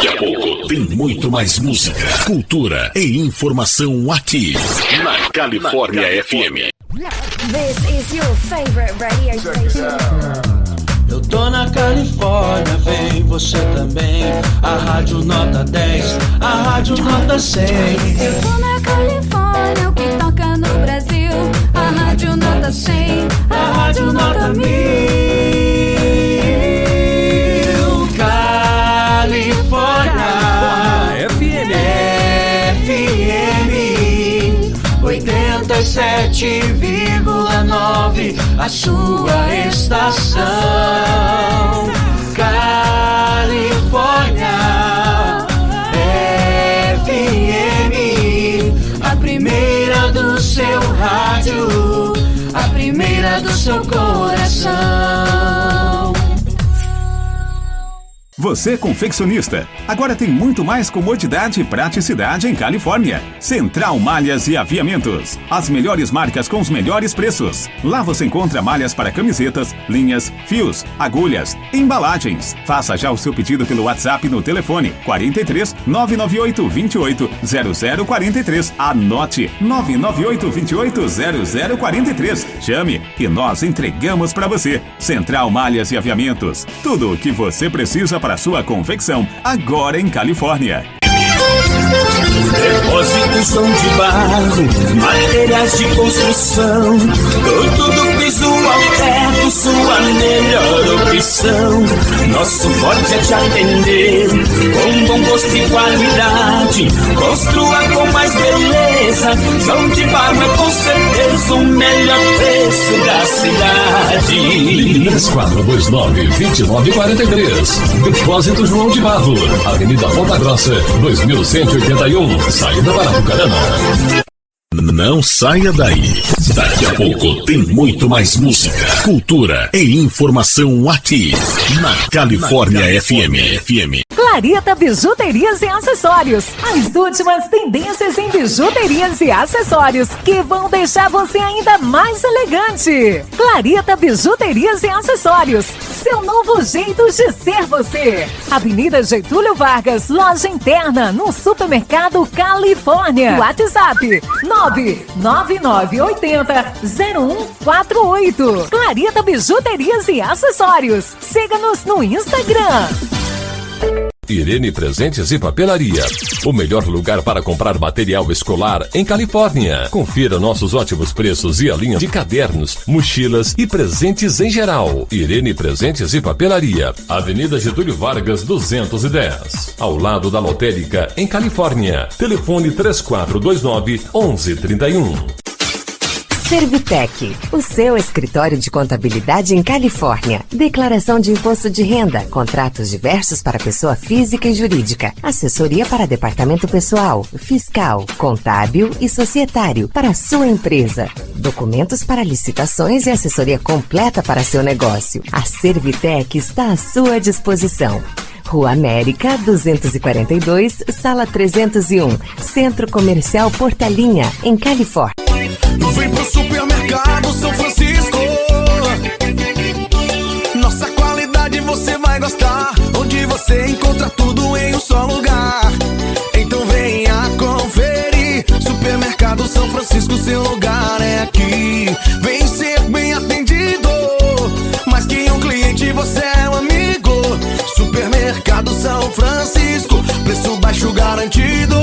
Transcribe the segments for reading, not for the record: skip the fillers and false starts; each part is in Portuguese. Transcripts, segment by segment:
Daqui a pouco tem muito mais música, cultura e informação aqui na Califórnia FM. This is your favorite radio station. Eu tô na Califórnia, vem você também. A Rádio Nota 10, a Rádio Nota 100. Eu tô na Califórnia, o que toca no Brasil. A Rádio Nota 100, a Rádio Nota 1000. Califórnia FM, FM 87,9, a sua estação. Califórnia FM, a primeira do seu rádio, a primeira do seu coração. Você confeccionista, agora tem muito mais comodidade e praticidade em Califórnia. Central Malhas e Aviamentos, as melhores marcas com os melhores preços. Lá você encontra malhas para camisetas, linhas, fios, agulhas, embalagens. Faça já o seu pedido pelo WhatsApp no telefone 43 998 28 0043. Anote 998 28 0043. Chame e nós entregamos para você. Central Malhas e Aviamentos, tudo o que você precisa para sua confecção, agora em Califórnia. Depósitos são de barro, materiais de construção, tudo piso ao teto, sua melhor opção. Nosso forte é te atender com bom gosto e qualidade. Construa com mais beleza, João de Barro é com certeza o melhor preço da cidade. 3429-2943. Depósito João de Barro, Avenida Ponta Grossa, 2181, saída para Bucarana. Não saia daí. Daqui a pouco tem muito mais música, cultura e informação aqui na Califórnia FM. Clarita Bijuterias e Acessórios. As últimas tendências em bijuterias e acessórios que vão deixar você ainda mais elegante. Clarita Bijuterias e Acessórios. Seu novo jeito de ser você. Avenida Getúlio Vargas, loja interna, no Supermercado Califórnia. WhatsApp 99980-0148. Clarita Bijuterias e Acessórios. Siga-nos no Instagram. Irene Presentes e Papelaria, o melhor lugar para comprar material escolar em Califórnia. Confira nossos ótimos preços e a linha de cadernos, mochilas e presentes em geral. Irene Presentes e Papelaria, Avenida Getúlio Vargas 210, ao lado da Lotérica em Califórnia. Telefone 3429-1131. Servitec, o seu escritório de contabilidade em Califórnia. Declaração de imposto de renda, contratos diversos para pessoa física e jurídica, assessoria para departamento pessoal, fiscal, contábil e societário para sua empresa, documentos para licitações e assessoria completa para seu negócio. A Servitec está à sua disposição. Rua América, 242, Sala 301, Centro Comercial Portelinha, em Califórnia. Vem pro Supermercado São Francisco. Nossa qualidade você vai gostar, onde você encontra tudo em um só lugar. Então venha conferir. Supermercado São Francisco, seu lugar é aqui. Vem ser bem atendido, mais que um cliente, você é um amigo. Supermercado São Francisco, preço baixo garantido.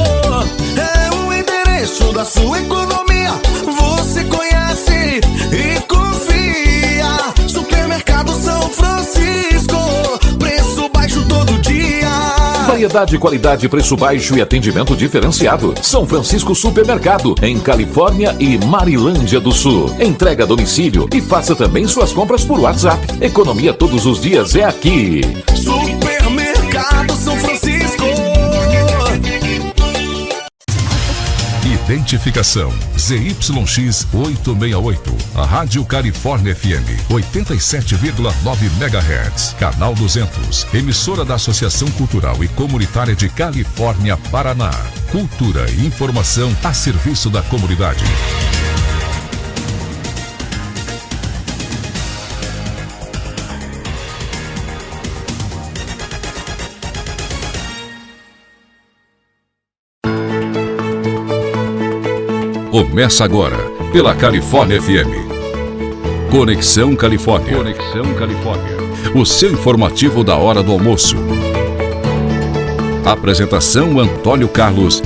É o endereço da sua economia. Você conhece e confia. Supermercado São Francisco, preço baixo todo dia. Variedade, qualidade, preço baixo e atendimento diferenciado. São Francisco Supermercado, em Califórnia e Marilândia do Sul. Entrega a domicílio e faça também suas compras por WhatsApp. Economia todos os dias é aqui. Supermercado São Francisco. Identificação ZYX 868, a Rádio Califórnia FM 87,9 MHz, Canal 200, emissora da Associação Cultural e Comunitária de Califórnia, Paraná. Cultura e informação a serviço da comunidade. Começa agora, pela Califórnia FM. Conexão Califórnia. Conexão Califórnia. O seu informativo da hora do almoço. Apresentação Antônio Carlos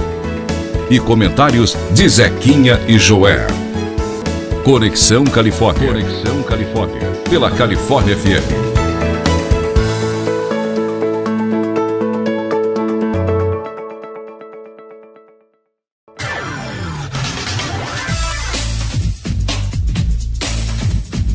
e comentários de Zequinha e Joé. Conexão Califórnia. Conexão Califórnia. Pela Califórnia FM.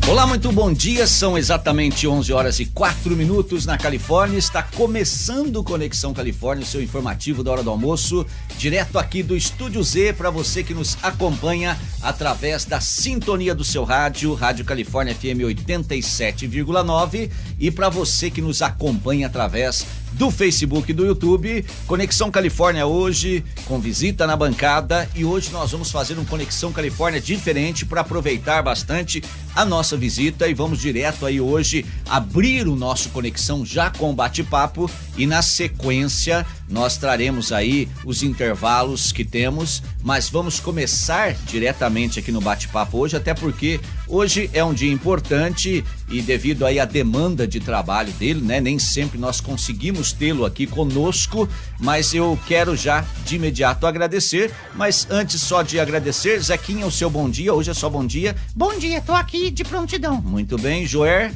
Olá, muito bom dia, são exatamente 11 horas e 4 minutos na Califórnia, está começando Conexão Califórnia, o seu informativo da hora do almoço, direto aqui do Estúdio Z, para você que nos acompanha através da sintonia do seu rádio, Rádio Califórnia FM 87,9, e para você que nos acompanha através do Facebook e do YouTube, Conexão Califórnia hoje, com visita na bancada, e hoje nós vamos fazer um Conexão Califórnia diferente para aproveitar bastante a nossa visita, e vamos direto aí hoje abrir o nosso Conexão já com bate-papo, e na sequência nós traremos aí os intervalos que temos, mas vamos começar diretamente aqui no bate-papo hoje, até porque hoje é um dia importante e devido aí à demanda de trabalho dele, né, nem sempre nós conseguimos tê-lo aqui conosco, mas eu quero já de imediato agradecer, mas antes só de agradecer, Zequinha, o seu bom dia, hoje é só bom dia. Bom dia, tô aqui de prontidão. Muito bem, Joé,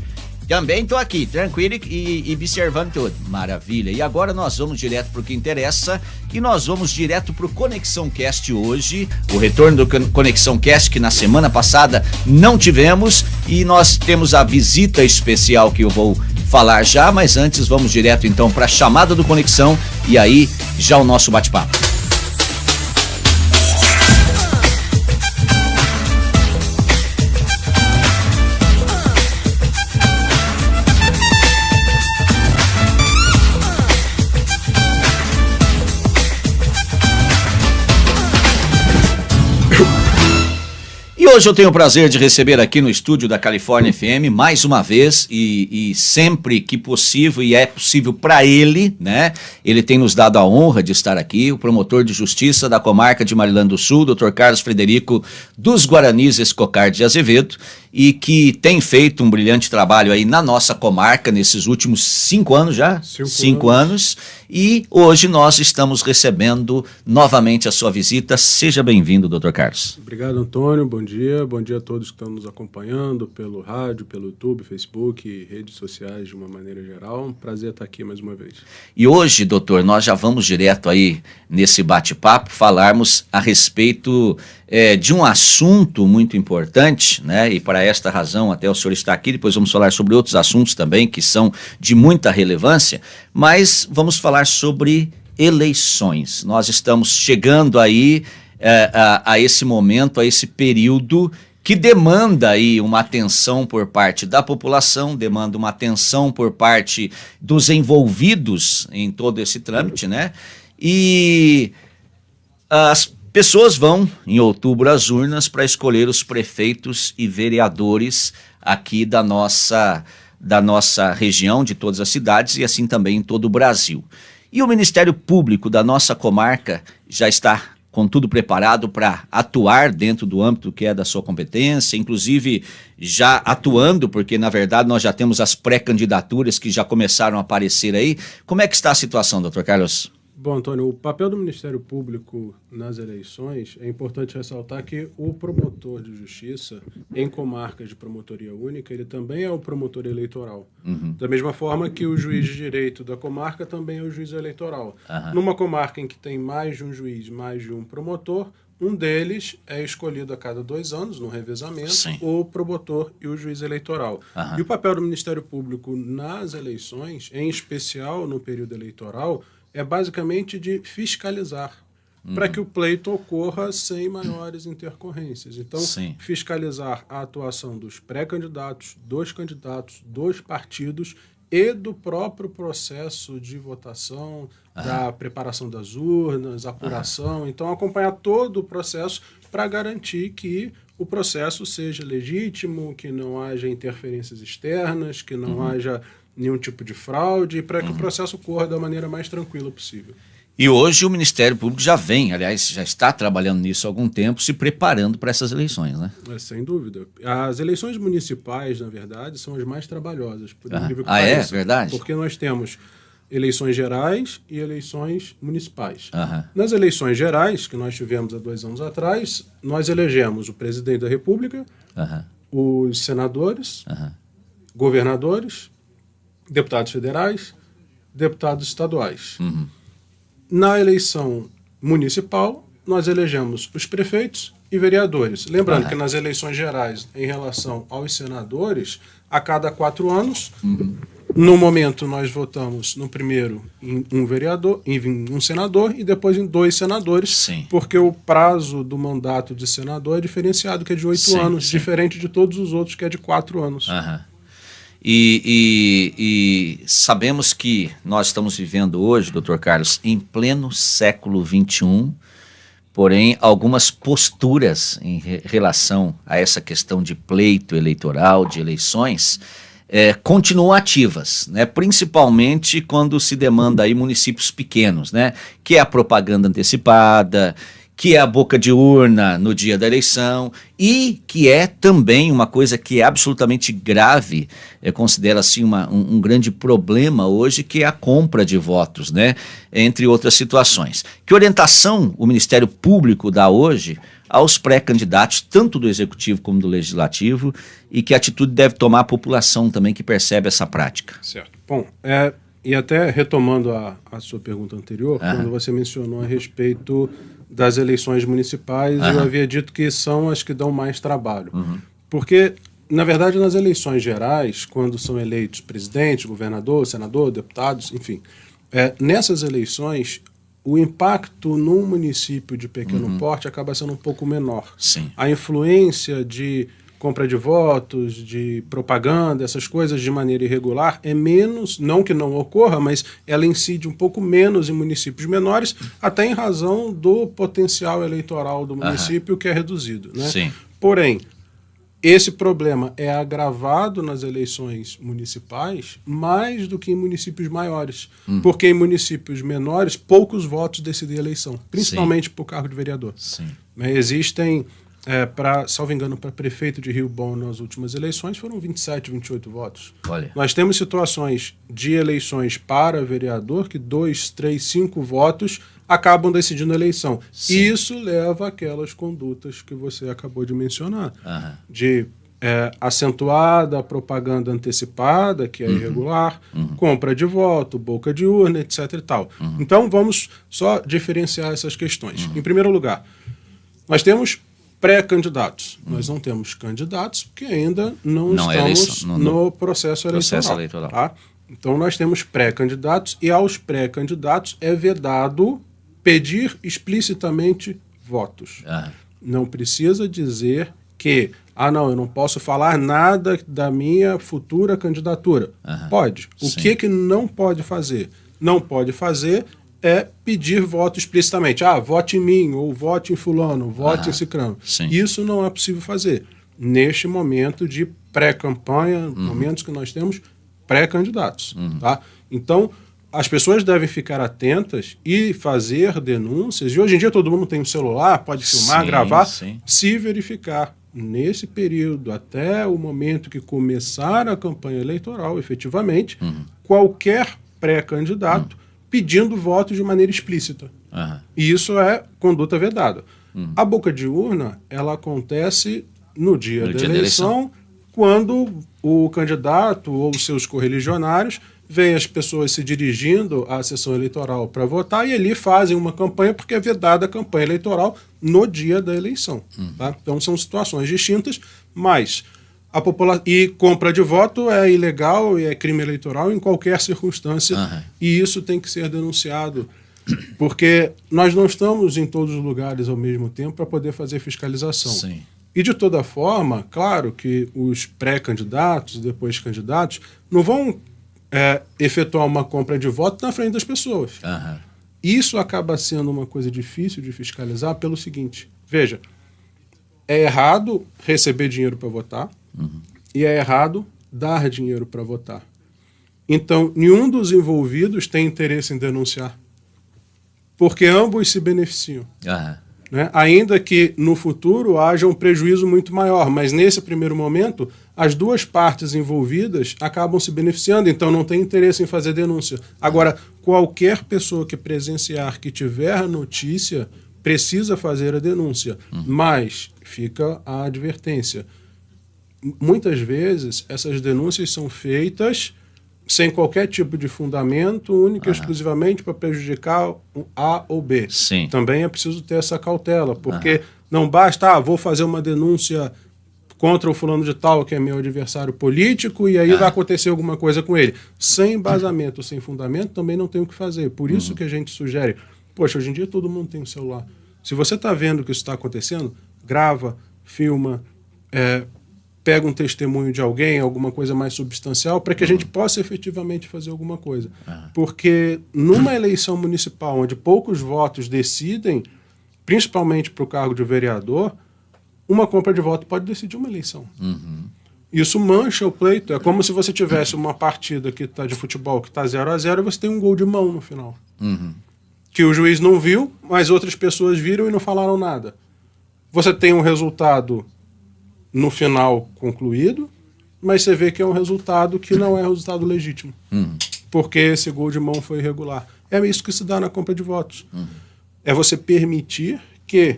também tô aqui, tranquilo e observando tudo. Maravilha, e agora nós vamos direto pro que interessa, e nós vamos direto pro Conexão Cast hoje, o retorno do Conexão Cast que na semana passada não tivemos, e nós temos a visita especial que eu vou falar já, mas antes vamos direto então para a chamada do Conexão e aí já o nosso bate-papo. Hoje eu tenho o prazer de receber aqui no estúdio da Califórnia FM mais uma vez e sempre que possível, e é possível para ele, né? Ele tem nos dado a honra de estar aqui, o promotor de justiça da comarca de Maryland do Sul, Dr. Carlos Frederico dos Guaranis Escocar de Azevedo, e que tem feito um brilhante trabalho aí na nossa comarca nesses últimos 5 anos já, 5 anos, e hoje nós estamos recebendo novamente a sua visita. Seja bem-vindo, Dr. Carlos. Obrigado, Antônio, bom dia a todos que estão nos acompanhando pelo rádio, pelo YouTube, Facebook e redes sociais de uma maneira geral, um prazer estar aqui mais uma vez. E hoje, doutor, nós já vamos direto aí nesse bate-papo falarmos a respeito de um assunto muito importante, né? E para esta razão até o senhor está aqui, depois vamos falar sobre outros assuntos também que são de muita relevância, mas vamos falar sobre eleições. Nós estamos chegando aí a esse momento, a esse período que demanda aí uma atenção por parte da população, demanda uma atenção por parte dos envolvidos em todo esse trâmite, né? E as pessoas vão, em outubro, às urnas para escolher os prefeitos e vereadores aqui da nossa região, de todas as cidades e assim também em todo o Brasil. E o Ministério Público da nossa comarca já está com tudo preparado para atuar dentro do âmbito que é da sua competência, inclusive já atuando, porque na verdade nós já temos as pré-candidaturas que já começaram a aparecer aí. Como é que está a situação, doutor Carlos? Bom, Antônio, o papel do Ministério Público nas eleições, é importante ressaltar que o promotor de justiça em comarcas de promotoria única, ele também é o promotor eleitoral. Uhum. Da mesma forma que o juiz de direito da comarca também é o juiz eleitoral. Uhum. Numa comarca em que tem mais de um juiz, mais de um promotor, um deles é escolhido a cada 2 anos, no revezamento, sim, o promotor e o juiz eleitoral. Uhum. E o papel do Ministério Público nas eleições, em especial no período eleitoral, é basicamente de fiscalizar, para que o pleito ocorra sem maiores intercorrências. Então, sim, fiscalizar a atuação dos pré-candidatos, dos candidatos, dos partidos e do próprio processo de votação, da preparação das urnas, apuração. Então, acompanhar todo o processo para garantir que o processo seja legítimo, que não haja interferências externas, que não haja nenhum tipo de fraude, para que o processo corra da maneira mais tranquila possível. E hoje o Ministério Público já está trabalhando nisso há algum tempo, se preparando para essas eleições, né? Sem dúvida. As eleições municipais, na verdade, são as mais trabalhosas. Por incrível que é? pareça. Verdade? Porque nós temos eleições gerais e eleições municipais. Uhum. Nas eleições gerais, que nós tivemos há 2 anos atrás, nós elegemos o presidente da República, os senadores, governadores, deputados federais, deputados estaduais. Na eleição municipal, nós elegemos os prefeitos e vereadores. Lembrando que nas eleições gerais, em relação aos senadores, a cada 4 anos, no momento nós votamos no primeiro em um vereador, em um senador e depois em 2 senadores, Sim. porque o prazo do mandato de senador é diferenciado, que é de 8 anos, diferente de todos os outros, que é de 4 anos. E sabemos que nós estamos vivendo hoje, doutor Carlos, em pleno século XXI, porém algumas posturas em relação a essa questão de pleito eleitoral, de eleições, continuam ativas, né? Principalmente quando se demanda aí municípios pequenos, né? Que é a propaganda antecipada, que é a boca de urna no dia da eleição e que é também uma coisa que é absolutamente grave, eu considero assim um grande problema hoje, que é a compra de votos, né? Entre outras situações. Que orientação o Ministério Público dá hoje aos pré-candidatos, tanto do Executivo como do Legislativo, e que atitude deve tomar a população também que percebe essa prática? Certo. Bom, e até retomando a sua pergunta anterior, quando você mencionou a respeito das eleições municipais, eu havia dito que são as que dão mais trabalho. Porque, na verdade, nas eleições gerais, quando são eleitos presidente, governador, senador, deputados, enfim, nessas eleições, o impacto num município de pequeno porte acaba sendo um pouco menor. Sim. A influência de compra de votos, de propaganda, essas coisas de maneira irregular é menos, não que não ocorra, mas ela incide um pouco menos em municípios menores, até em razão do potencial eleitoral do município, que é reduzido, né? Sim. Porém, esse problema é agravado nas eleições municipais mais do que em municípios maiores, porque em municípios menores poucos votos decidem a eleição, principalmente por cargo de vereador. Sim. Existem, salvo engano, para prefeito de Rio Bom nas últimas eleições foram 27, 28 votos. Olha. Nós temos situações de eleições para vereador que 2, 3, 5 votos acabam decidindo a eleição. Sim. E isso leva àquelas condutas que você acabou de mencionar, de acentuada propaganda antecipada, que é irregular, compra de voto, boca de urna, etc. e tal. Então, vamos só diferenciar essas questões. Em primeiro lugar, nós temos pré-candidatos. Nós não temos candidatos porque ainda não estamos no processo eleitoral. Tá? Então, nós temos pré-candidatos e aos pré-candidatos é vedado pedir explicitamente votos. Não precisa dizer que, eu não posso falar nada da minha futura candidatura. Pode. O que não pode fazer? Não pode fazer é pedir voto explicitamente. Vote em mim, ou vote em fulano, vote em cicrano. Isso não é possível fazer neste momento de pré-campanha, momentos que nós temos pré-candidatos. Tá? Então, as pessoas devem ficar atentas e fazer denúncias. E hoje em dia todo mundo tem um celular, pode filmar, gravar, se verificar nesse período, até o momento que começar a campanha eleitoral, efetivamente, qualquer pré-candidato pedindo votos de maneira explícita. E isso é conduta vedada. A boca de urna, ela acontece no dia da eleição, quando o candidato ou os seus correligionários veem as pessoas se dirigindo à sessão eleitoral para votar e ali fazem uma campanha, porque é vedada a campanha eleitoral no dia da eleição. Tá? Então são situações distintas, mas a população e compra de voto é ilegal e é crime eleitoral em qualquer circunstância, e isso tem que ser denunciado, porque nós não estamos em todos os lugares ao mesmo tempo para poder fazer fiscalização. E de toda forma, claro que os pré-candidatos e depois candidatos não vão efetuar uma compra de voto na frente das pessoas. Isso acaba sendo uma coisa difícil de fiscalizar pelo seguinte: veja, é errado receber dinheiro para votar e é errado dar dinheiro para votar. Então, nenhum dos envolvidos tem interesse em denunciar. porque ambos se beneficiam. Aham. Né? Ainda que no futuro haja um prejuízo muito maior, mas nesse primeiro momento as duas partes envolvidas acabam se beneficiando, então não tem interesse em fazer denúncia. Agora, qualquer pessoa que presenciar, que tiver a notícia, precisa fazer a denúncia, mas fica a advertência. Muitas vezes essas denúncias são feitas sem qualquer tipo de fundamento, única e exclusivamente para prejudicar o A ou B. Sim. Também é preciso ter essa cautela, porque não basta, vou fazer uma denúncia contra o fulano de tal, que é meu adversário político, e aí vai acontecer alguma coisa com ele. Sem embasamento, sem fundamento, também não tem o que fazer. Por isso que a gente sugere, poxa, hoje em dia todo mundo tem um celular. Se você está vendo que isso está acontecendo, grava, filma, pega um testemunho de alguém, alguma coisa mais substancial, para que a gente possa efetivamente fazer alguma coisa. Porque numa eleição municipal, onde poucos votos decidem, principalmente para o cargo de vereador, uma compra de voto pode decidir uma eleição. Isso mancha o pleito. É como se você tivesse uma partida que tá de futebol que está 0-0 e você tem um gol de mão no final. Que o juiz não viu, mas outras pessoas viram e não falaram nada. Você tem um resultado no final concluído, mas você vê que é um resultado que não é resultado legítimo. Porque esse gol de mão foi irregular. É isso que se dá na compra de votos. É você permitir que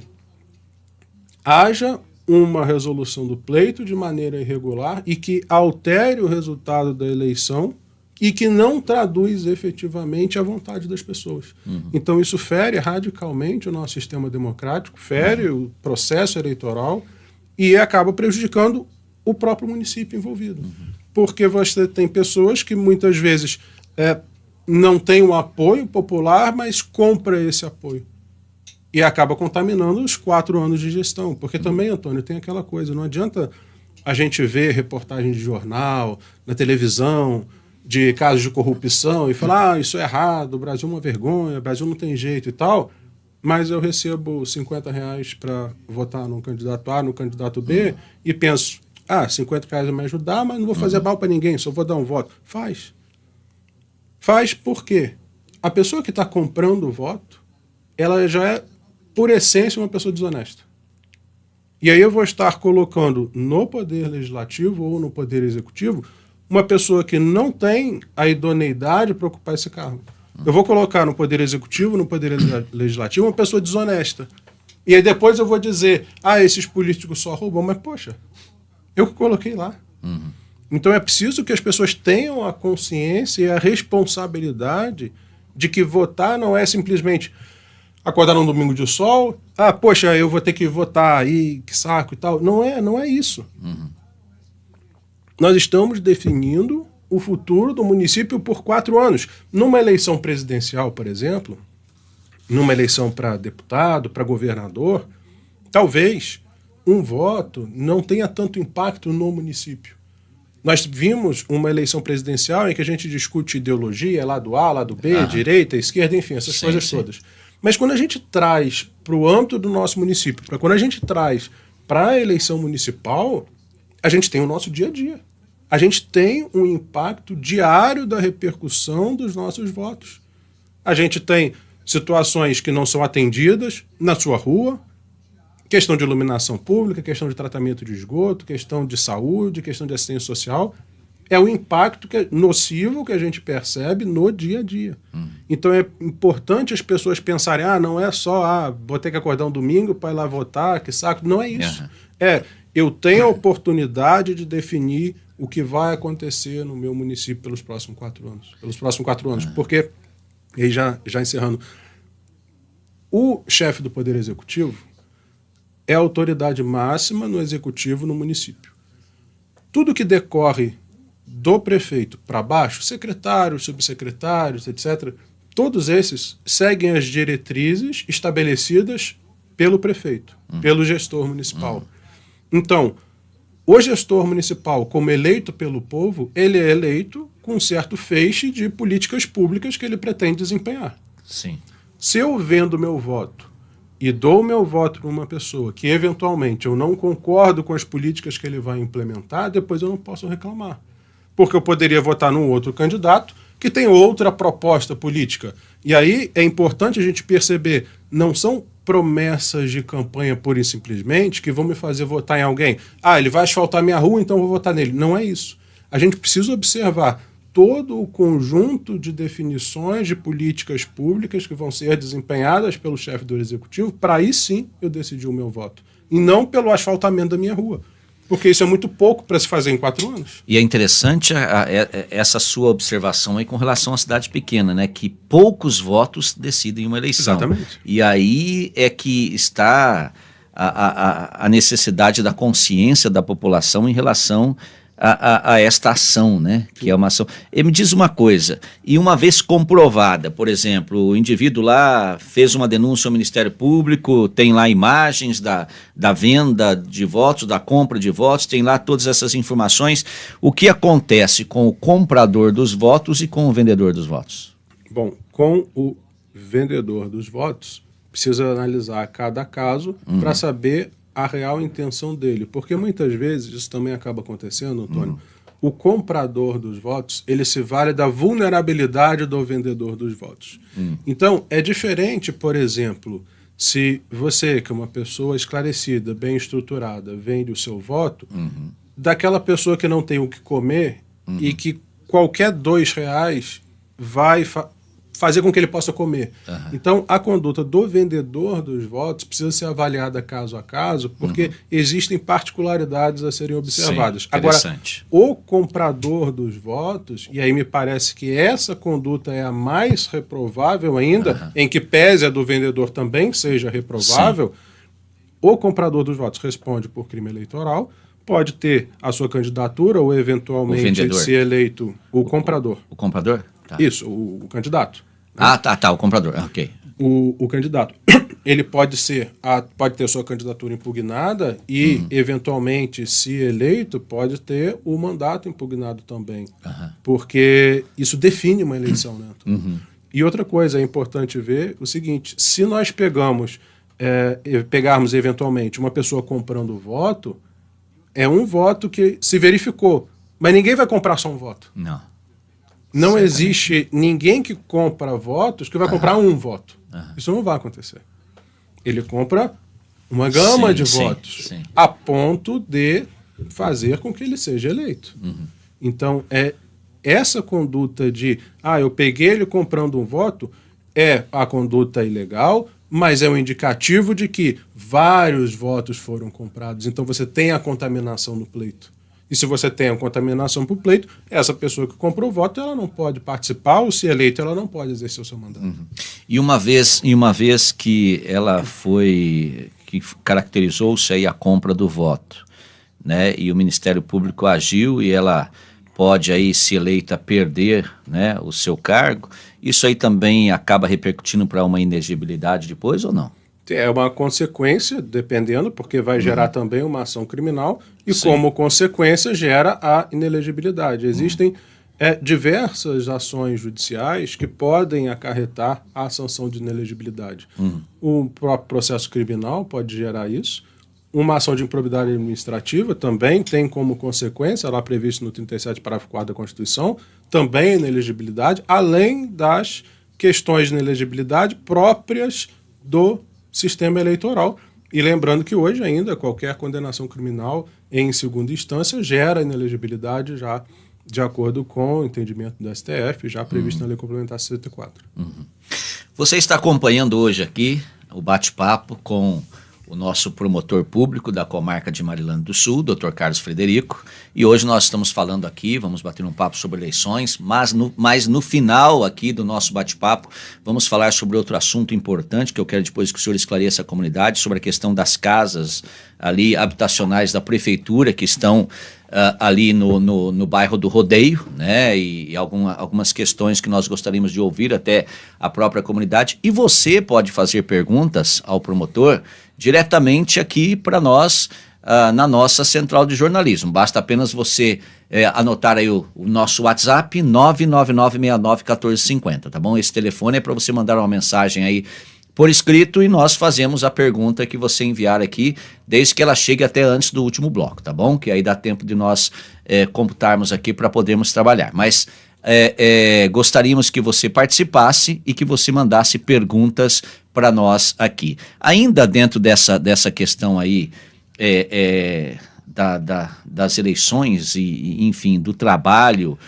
haja uma resolução do pleito de maneira irregular e que altere o resultado da eleição e que não traduz efetivamente a vontade das pessoas. Então isso fere radicalmente o nosso sistema democrático, fere o processo eleitoral e acaba prejudicando o próprio município envolvido. Porque você tem pessoas que muitas vezes não têm um apoio popular, mas compra esse apoio. E acaba contaminando os 4 anos de gestão. Porque também, Antônio, tem aquela coisa, não adianta a gente ver reportagem de jornal, na televisão, de casos de corrupção e falar, isso é errado, o Brasil é uma vergonha, o Brasil não tem jeito e tal, mas eu recebo R$50 para votar no candidato A, no candidato B, e penso, R$50 vai me ajudar, mas não vou fazer mal para ninguém, só vou dar um voto. Faz. Faz por quê? A pessoa que está comprando o voto, ela já é, por essência, uma pessoa desonesta. E aí eu vou estar colocando no Poder Legislativo ou no Poder Executivo uma pessoa que não tem a idoneidade para ocupar esse cargo. Eu vou colocar no Poder Executivo, no Poder Legislativo, uma pessoa desonesta. E aí depois eu vou dizer, esses políticos só roubam, mas poxa, eu que coloquei lá. Então é preciso que as pessoas tenham a consciência e a responsabilidade de que votar não é simplesmente acordar num domingo de sol, poxa, eu vou ter que votar aí, que saco e tal. Não é isso. Nós estamos definindo o futuro do município por 4 anos. Numa eleição presidencial, por exemplo, numa eleição para deputado, para governador, talvez um voto não tenha tanto impacto no município. Nós vimos uma eleição presidencial em que a gente discute ideologia, lado A, lado B, direita, esquerda, enfim, essas coisas todas. Mas quando a gente traz para o âmbito do nosso município, quando a gente traz para a eleição municipal, a gente tem o nosso dia a dia. A gente tem um impacto diário da repercussão dos nossos votos. A gente tem situações que não são atendidas na sua rua, questão de iluminação pública, questão de tratamento de esgoto, questão de saúde, questão de assistência social. É o impacto nocivo que a gente percebe no dia a dia. Então é importante as pessoas pensarem, não é só, vou ter que acordar um domingo para ir lá votar, que saco. Não é isso. Eu tenho a oportunidade de definir o que vai acontecer no meu município pelos próximos 4 anos. Pelos próximos 4 anos. Porque, e já encerrando, o chefe do Poder Executivo é a autoridade máxima no Executivo no município. Tudo que decorre do prefeito para baixo, secretários, subsecretários, etc., todos esses seguem as diretrizes estabelecidas pelo prefeito, pelo gestor municipal. Então, o gestor municipal, como eleito pelo povo, ele é eleito com um certo feixe de políticas públicas que ele pretende desempenhar. Sim. Se eu vendo meu voto e dou meu voto para uma pessoa que, eventualmente, eu não concordo com as políticas que ele vai implementar, depois eu não posso reclamar. Porque eu poderia votar num outro candidato que tem outra proposta política. E aí é importante a gente perceber, não são promessas de campanha pura e simplesmente que vão me fazer votar em alguém. Ele vai asfaltar minha rua, então eu vou votar nele. Não é isso. A gente precisa observar todo o conjunto de definições de políticas públicas que vão ser desempenhadas pelo chefe do executivo, para aí sim eu decidir o meu voto. E não pelo asfaltamento da minha rua. Porque isso é muito pouco para se fazer em 4 anos. E é interessante essa sua observação aí com relação à cidade pequena, né? Que poucos votos decidem uma eleição. Exatamente. E aí é que está a necessidade da consciência da população em relação a esta ação, né? Que é uma ação. E me diz uma coisa, e uma vez comprovada, por exemplo, o indivíduo lá fez uma denúncia ao Ministério Público, tem lá imagens da venda de votos, da compra de votos, tem lá todas essas informações. O que acontece com o comprador dos votos e com o vendedor dos votos? Bom, com o vendedor dos votos, precisa analisar cada caso para saber a real intenção dele, porque muitas vezes isso também acaba acontecendo, Antônio. O comprador dos votos, ele se vale da vulnerabilidade do vendedor dos votos. Então, é diferente, por exemplo, se você, que é uma pessoa esclarecida, bem estruturada, vende o seu voto, daquela pessoa que não tem o que comer e que qualquer R$2 vai fazer com que ele possa comer. Então, a conduta do vendedor dos votos precisa ser avaliada caso a caso, porque existem particularidades a serem observadas. Sim, agora, o comprador dos votos, e aí me parece que essa conduta é a mais reprovável ainda, em que pese a do vendedor também seja reprovável, o comprador dos votos responde por crime eleitoral, pode ter a sua candidatura ou eventualmente ser eleito o comprador. O comprador? Tá. Isso, o candidato. O comprador, ok. O candidato, ele pode ter sua candidatura impugnada e, eventualmente, se eleito, pode ter o mandato impugnado também. Porque isso define uma eleição, né? E outra coisa, é importante ver o seguinte, se nós pegarmos eventualmente uma pessoa comprando voto, é um voto que se verificou, mas ninguém vai comprar só um voto. Não existe ninguém que compra votos que vai comprar um voto. Isso não vai acontecer. Ele compra uma gama de votos a ponto de fazer com que ele seja eleito. Então, essa conduta de eu peguei ele comprando um voto é a conduta ilegal, mas é um indicativo de que vários votos foram comprados. Então, você tem a contaminação no pleito. E se você tem a contaminação para o pleito, essa pessoa que comprou o voto, ela não pode participar, ou se eleita, ela não pode exercer o seu mandato. E uma vez que ela que caracterizou-se aí a compra do voto, né, e o Ministério Público agiu e ela pode aí, se eleita, perder, né, o seu cargo, isso aí também acaba repercutindo para uma inegibilidade depois ou não? É uma consequência, dependendo, porque vai gerar também uma ação criminal e, como consequência, gera a inelegibilidade. Existem diversas ações judiciais que podem acarretar a sanção de inelegibilidade. O próprio processo criminal pode gerar isso. Uma ação de improbidade administrativa também tem como consequência, lá previsto no 37, parágrafo 4 da Constituição, também a inelegibilidade, além das questões de inelegibilidade próprias do sistema eleitoral. E lembrando que hoje ainda qualquer condenação criminal em segunda instância gera inelegibilidade já de acordo com o entendimento do STF, já previsto na Lei Complementar 64. Você está acompanhando hoje aqui o bate-papo com o nosso promotor público da comarca de Marilândia do Sul, Dr. Carlos Frederico, e hoje nós estamos falando aqui, vamos bater um papo sobre eleições, mas no final aqui do nosso bate-papo, vamos falar sobre outro assunto importante, que eu quero depois que o senhor esclareça a comunidade, sobre a questão das casas ali habitacionais da prefeitura, que estão ali no bairro do Rodeio, né, e algumas questões que nós gostaríamos de ouvir até a própria comunidade, e você pode fazer perguntas ao promotor diretamente aqui para nós, na nossa central de jornalismo. Basta apenas você anotar aí o nosso WhatsApp, 999691450, tá bom? Esse telefone é para você mandar uma mensagem aí por escrito e nós fazemos a pergunta que você enviar aqui, desde que ela chegue até antes do último bloco, tá bom? Que aí dá tempo de nós computarmos aqui para podermos trabalhar. Mas gostaríamos que você participasse e que você mandasse perguntas para nós aqui. Ainda dentro dessa questão aí das eleições e, enfim, do trabalho,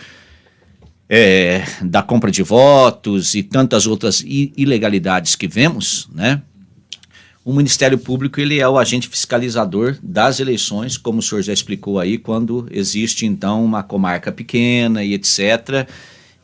da compra de votos e tantas outras ilegalidades que vemos, né? O Ministério Público, ele é o agente fiscalizador das eleições, como o senhor já explicou aí, quando existe, então, uma comarca pequena e etc.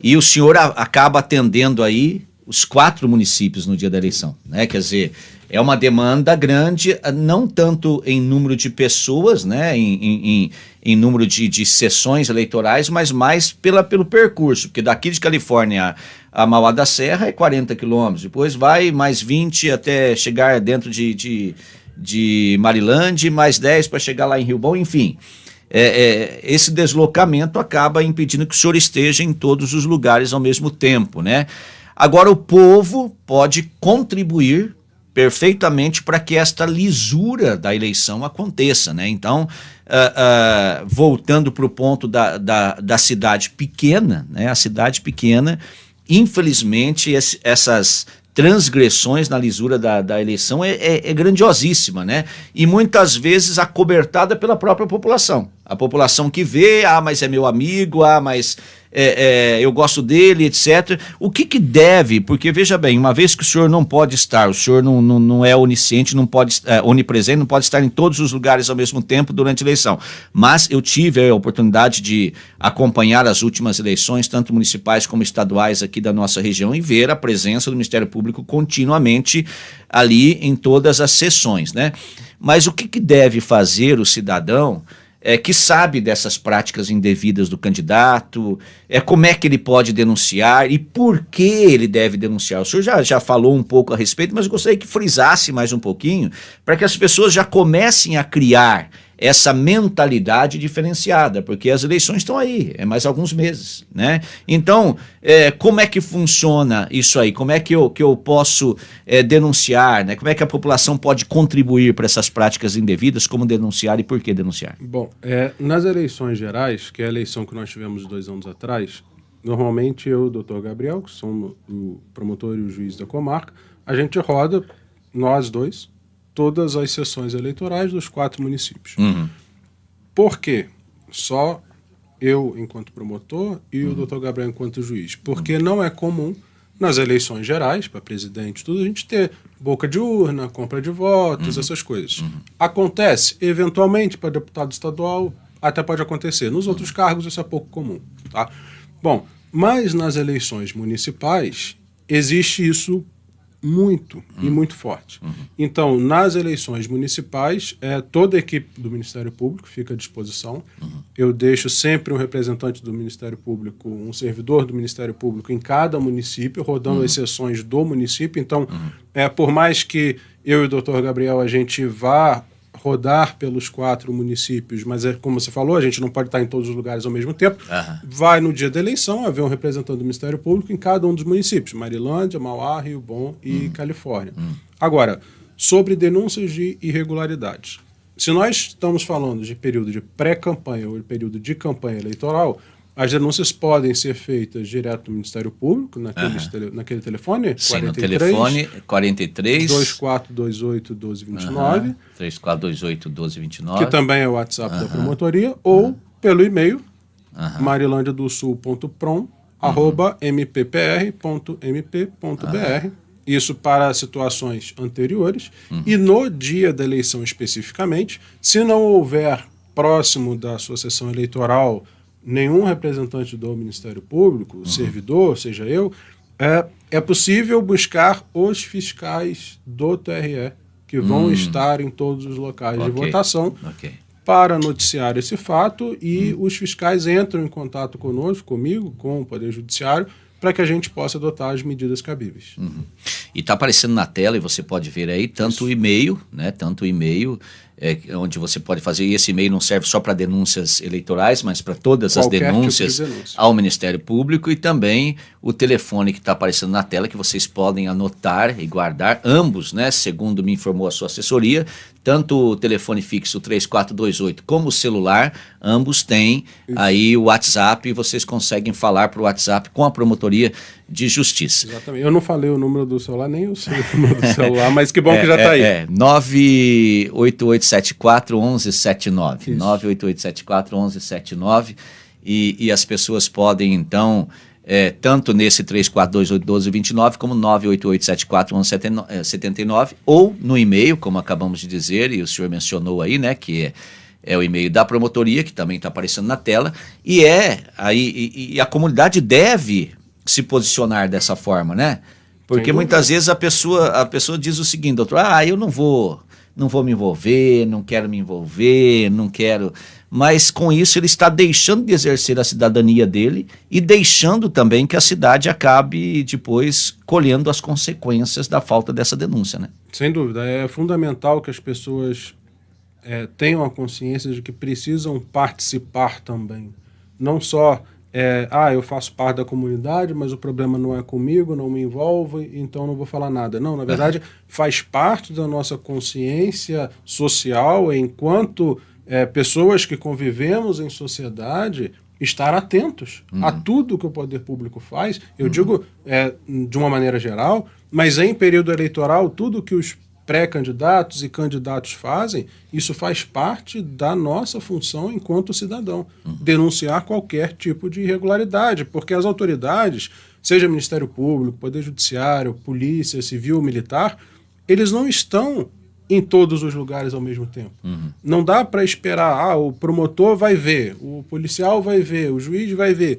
E o senhor acaba atendendo aí os 4 municípios no dia da eleição, né? Quer dizer, é uma demanda grande, não tanto em número de pessoas, né? Em número de sessões eleitorais, mas mais pelo percurso, porque daqui de Califórnia a Mauá da Serra é 40 quilômetros, depois vai mais 20 até chegar dentro de Maryland, mais 10 para chegar lá em Rio Bom, enfim. Esse deslocamento acaba impedindo que o senhor esteja em todos os lugares ao mesmo tempo, né? Agora, o povo pode contribuir perfeitamente para que esta lisura da eleição aconteça, né? Então, voltando para o ponto da cidade pequena, né? A cidade pequena, infelizmente, essas transgressões na lisura da eleição é grandiosíssima, né? E muitas vezes acobertada pela própria população. A população que vê, mas é meu amigo, mas eu gosto dele, etc. O que deve, porque veja bem, uma vez que o senhor não pode estar, o senhor não é onisciente, não pode, onipresente, não pode estar em todos os lugares ao mesmo tempo durante a eleição, mas eu tive a oportunidade de acompanhar as últimas eleições, tanto municipais como estaduais aqui da nossa região, e ver a presença do Ministério Público continuamente ali em todas as sessões, né? Mas o que deve fazer o cidadão que sabe dessas práticas indevidas do candidato, como é que ele pode denunciar e por que ele deve denunciar? O senhor já falou um pouco a respeito, mas eu gostaria que frisasse mais um pouquinho para que as pessoas já comecem a criar essa mentalidade diferenciada, porque as eleições estão aí, mais alguns meses, né? Então, como é que funciona isso aí? Como é que eu posso denunciar, né? Como é que a população pode contribuir para essas práticas indevidas? Como denunciar e por que denunciar? Bom, nas eleições gerais, que é a eleição que nós tivemos 2 anos atrás, normalmente eu e o doutor Gabriel, que somos o promotor e o juiz da comarca, a gente roda, nós dois, todas as sessões eleitorais dos 4 municípios. Uhum. Por quê? Só eu enquanto promotor e o doutor Gabriel enquanto juiz. Porque não é comum, nas eleições gerais, para presidente, tudo, a gente ter boca de urna, compra de votos, essas coisas. Acontece, eventualmente, para deputado estadual, até pode acontecer. Nos outros cargos, isso é pouco comum. Tá? Bom, mas nas eleições municipais, existe isso muito e muito forte. Então, nas eleições municipais, toda a equipe do Ministério Público fica à disposição. Eu deixo sempre um representante do Ministério Público, um servidor do Ministério Público em cada município, rodando as sessões do município. Então, por mais que eu e o doutor Gabriel, a gente vá rodar pelos 4 municípios, mas como você falou, a gente não pode estar em todos os lugares ao mesmo tempo. Vai no dia da eleição haver um representante do Ministério Público em cada um dos municípios, Marilândia, Mauá, Rio Bom e Califórnia. Agora, sobre denúncias de irregularidades. Se nós estamos falando de período de pré-campanha ou de período de campanha eleitoral, as denúncias podem ser feitas direto no Ministério Público, naquele telefone? Sim, 43, no telefone 43 2428-1229. 3428-1229. Que também é o WhatsApp da promotoria, ou pelo e-mail marilandiadosul.prom@mppr.mp.br. Isso para situações anteriores. E no dia da eleição especificamente, se não houver próximo da sua sessão eleitoral nenhum representante do Ministério Público, servidor, seja eu, é possível buscar os fiscais do TRE, que vão estar em todos os locais de votação, para noticiar esse fato, e os fiscais entram em contato conosco, comigo, com o Poder Judiciário, para que a gente possa adotar as medidas cabíveis. E está aparecendo na tela, e você pode ver aí, tanto o e-mail, né, onde você pode fazer, e esse e-mail não serve só para denúncias eleitorais, mas para todas as denúncias ao Ministério Público, e também o telefone que está aparecendo na tela, que vocês podem anotar e guardar, ambos, né, segundo me informou a sua assessoria, tanto o telefone fixo 3428 como o celular, ambos têm aí o WhatsApp, e vocês conseguem falar para o WhatsApp com a Promotoria de Justiça. Exatamente. Eu não falei o número do celular, nem o seu número do celular, mas que bom que já está aí. 988741179. 988741179. E as pessoas podem, então, tanto nesse 34281229 como 988741179, ou no e-mail, como acabamos de dizer, e o senhor mencionou aí, né, que é o e-mail da promotoria, que também está aparecendo na tela, e a comunidade deve se posicionar dessa forma, né? Porque muitas vezes a pessoa diz o seguinte, doutor, eu não vou me envolver, não quero me envolver, não quero... Mas com isso ele está deixando de exercer a cidadania dele e deixando também que a cidade acabe depois colhendo as consequências da falta dessa denúncia, né? Sem dúvida, é fundamental que as pessoas tenham a consciência de que precisam participar também. Não só, eu faço parte da comunidade, mas o problema não é comigo, não me envolve, então não vou falar nada. Não, na verdade, faz parte da nossa consciência social enquanto... pessoas que convivemos em sociedade, estar atentos a tudo que o poder público faz. Eu digo de uma maneira geral, mas em período eleitoral, tudo que os pré-candidatos e candidatos fazem, isso faz parte da nossa função enquanto cidadão. Denunciar qualquer tipo de irregularidade, porque as autoridades, seja Ministério Público, Poder Judiciário, Polícia Civil, Militar, eles não estão em todos os lugares ao mesmo tempo. Não dá para esperar, o promotor vai ver, o policial vai ver, o juiz vai ver.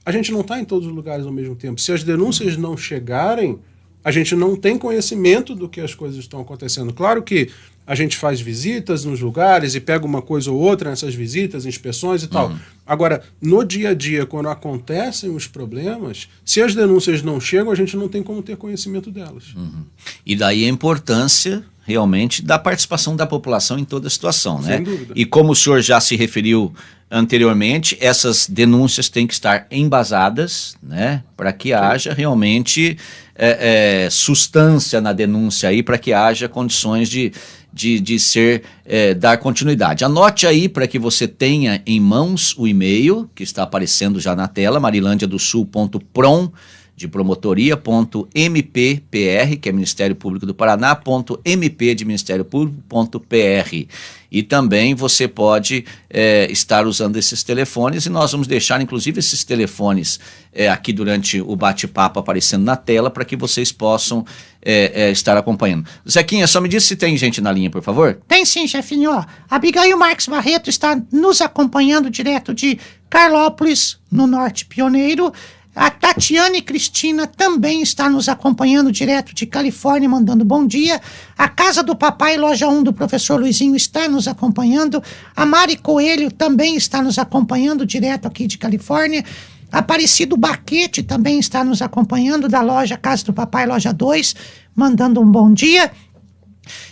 A gente não está em todos os lugares ao mesmo tempo. Se as denúncias não chegarem, a gente não tem conhecimento do que as coisas estão acontecendo. Claro que a gente faz visitas nos lugares e pega uma coisa ou outra nessas visitas, inspeções e tal. Agora, no dia a dia, quando acontecem os problemas, se as denúncias não chegam, a gente não tem como ter conhecimento delas. E daí a importância realmente da participação da população em toda a situação, né? Sem dúvida. E como o senhor já se referiu anteriormente, essas denúncias têm que estar embasadas, né? Para que haja realmente substância na denúncia aí, para que haja condições de dar continuidade. Anote aí para que você tenha em mãos o e-mail que está aparecendo já na tela, marilandiadosul.prom de promotoria.mppr, que é Ministério Público do Paraná, .mp de Ministério Público.pr. E também você pode estar usando esses telefones, e nós vamos deixar, inclusive, esses telefones aqui durante o bate-papo aparecendo na tela, para que vocês possam estar acompanhando. Zequinha, só me diz se tem gente na linha, por favor. Tem sim, chefinho. A Abigail Marques Barreto está nos acompanhando direto de Carlópolis, no Norte Pioneiro. A Tatiane Cristina também está nos acompanhando direto de Califórnia, mandando bom dia. A Casa do Papai, loja 1 do professor Luizinho, está nos acompanhando. A Mari Coelho também está nos acompanhando direto aqui de Califórnia. Aparecido Baquete também está nos acompanhando da loja Casa do Papai, loja 2, mandando um bom dia.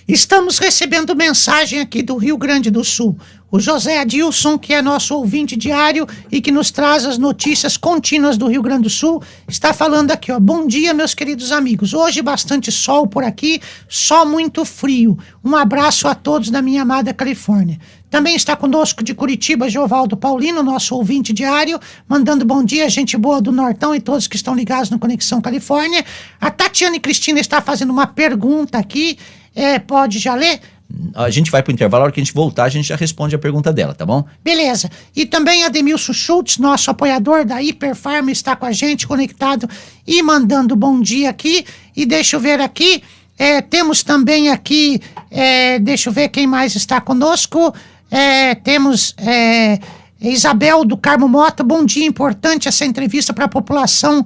Estamos recebendo mensagem aqui do Rio Grande do Sul. O José Adilson, que é nosso ouvinte diário e que nos traz as notícias contínuas do Rio Grande do Sul, está falando aqui, bom dia, meus queridos amigos. Hoje bastante sol por aqui, só muito frio. Um abraço a todos da minha amada Califórnia. Também está conosco de Curitiba, Geovaldo Paulino, nosso ouvinte diário, mandando bom dia, gente boa do Nortão e todos que estão ligados no Conexão Califórnia. A Tatiane Cristina está fazendo uma pergunta aqui, pode já ler? A gente vai para o intervalo, a hora que a gente voltar, a gente já responde a pergunta dela, tá bom? Beleza. E também Ademilson Schultz, nosso apoiador da Hiperfarm, está com a gente, conectado e mandando bom dia aqui. E deixa eu ver aqui, temos também aqui, deixa eu ver quem mais está conosco. Temos Isabel do Carmo Mota, bom dia, importante essa entrevista para a população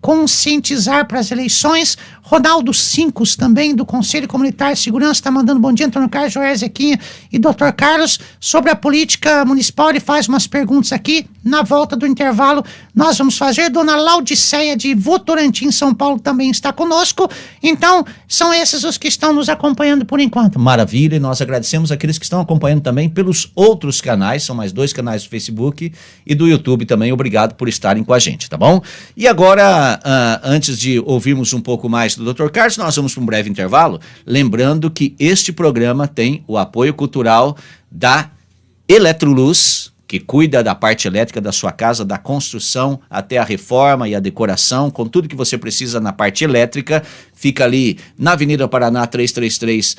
conscientizar para as eleições. Ronaldo Cincos também, do Conselho Comunitário de Segurança, está mandando bom dia. Antônio Carlos, Joé Zequinha e Dr. Carlos. Sobre a política municipal, ele faz umas perguntas aqui. Na volta do intervalo, nós vamos fazer. Dona Laudiceia de Votorantim, São Paulo, também está conosco. Então, são esses os que estão nos acompanhando por enquanto. Maravilha, e nós agradecemos aqueles que estão acompanhando também pelos outros canais, são mais 2 canais do Facebook e do YouTube também. Obrigado por estarem com a gente, tá bom? E agora, antes de ouvirmos um pouco mais do Dr. Carlos, nós vamos para um breve intervalo, lembrando que este programa tem o apoio cultural da Eletroluz, que cuida da parte elétrica da sua casa, da construção até a reforma e a decoração, com tudo que você precisa na parte elétrica. Fica ali na Avenida Paraná 333,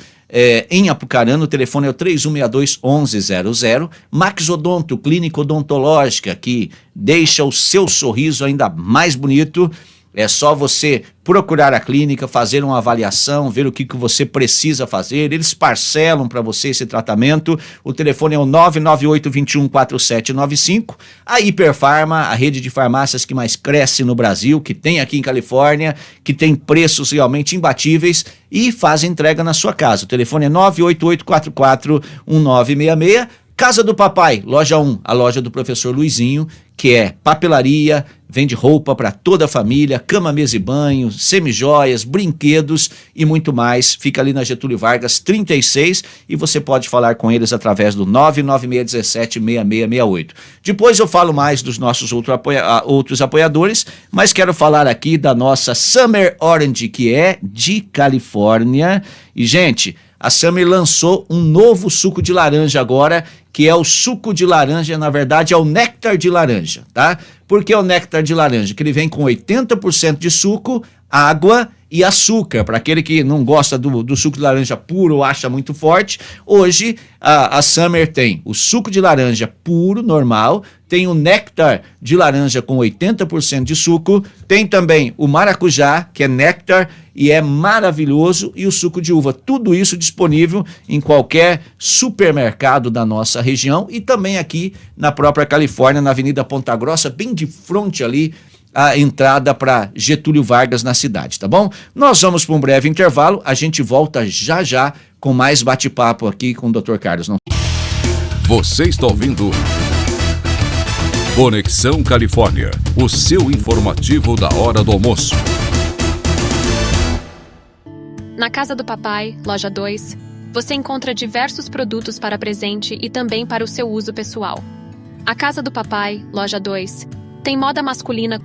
em Apucarana. O telefone é o 3162-1100. Max Odonto, clínica odontológica, que deixa o seu sorriso ainda mais bonito. É só você procurar a clínica, fazer uma avaliação, ver o que você precisa fazer. Eles parcelam para você esse tratamento. O telefone é o 998-21-4795. A Hiperfarma, a rede de farmácias que mais cresce no Brasil, que tem aqui em Califórnia, que tem preços realmente imbatíveis e faz entrega na sua casa. O telefone é 988-44-1966. Casa do Papai, loja 1, a loja do professor Luizinho, que é papelaria, vende roupa para toda a família, cama, mesa e banho, semijoias, brinquedos e muito mais. Fica ali na Getúlio Vargas 36 e você pode falar com eles através do 996176668. Depois eu falo mais dos nossos outros apoiadores, mas quero falar aqui da nossa Summer Orange, que é de Califórnia. E, gente, a Summer lançou um novo suco de laranja agora, que é o suco de laranja, na verdade é o néctar de laranja, tá? Por que o néctar de laranja? Que ele vem com 80% de suco, água e açúcar. Para aquele que não gosta do suco de laranja puro ou acha muito forte, hoje a Summer tem o suco de laranja puro, normal, tem o néctar de laranja com 80% de suco, tem também o maracujá, que é néctar e é maravilhoso, e o suco de uva. Tudo isso disponível em qualquer supermercado da nossa região e também aqui na própria Califórnia, na Avenida Ponta Grossa, bem de frente ali, a entrada para Getúlio Vargas na cidade, tá bom? Nós vamos para um breve intervalo, a gente volta já já com mais bate-papo aqui com o Dr. Carlos. Você está ouvindo Conexão Califórnia, o seu informativo da hora do almoço. Na Casa do Papai, loja 2, você encontra diversos produtos para presente e também para o seu uso pessoal. A Casa do Papai, loja 2, tem moda masculina.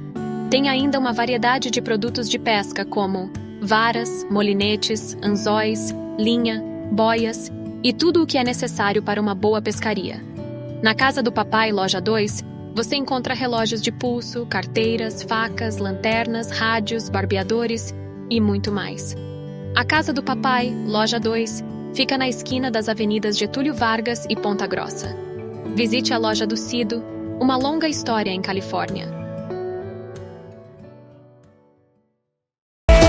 Tem ainda uma variedade de produtos de pesca como varas, molinetes, anzóis, linha, boias e tudo o que é necessário para uma boa pescaria. Na Casa do Papai, loja 2, você encontra relógios de pulso, carteiras, facas, lanternas, rádios, barbeadores e muito mais. A Casa do Papai, loja 2, fica na esquina das avenidas Getúlio Vargas e Ponta Grossa. Visite a loja do Cido, uma longa história em Califórnia.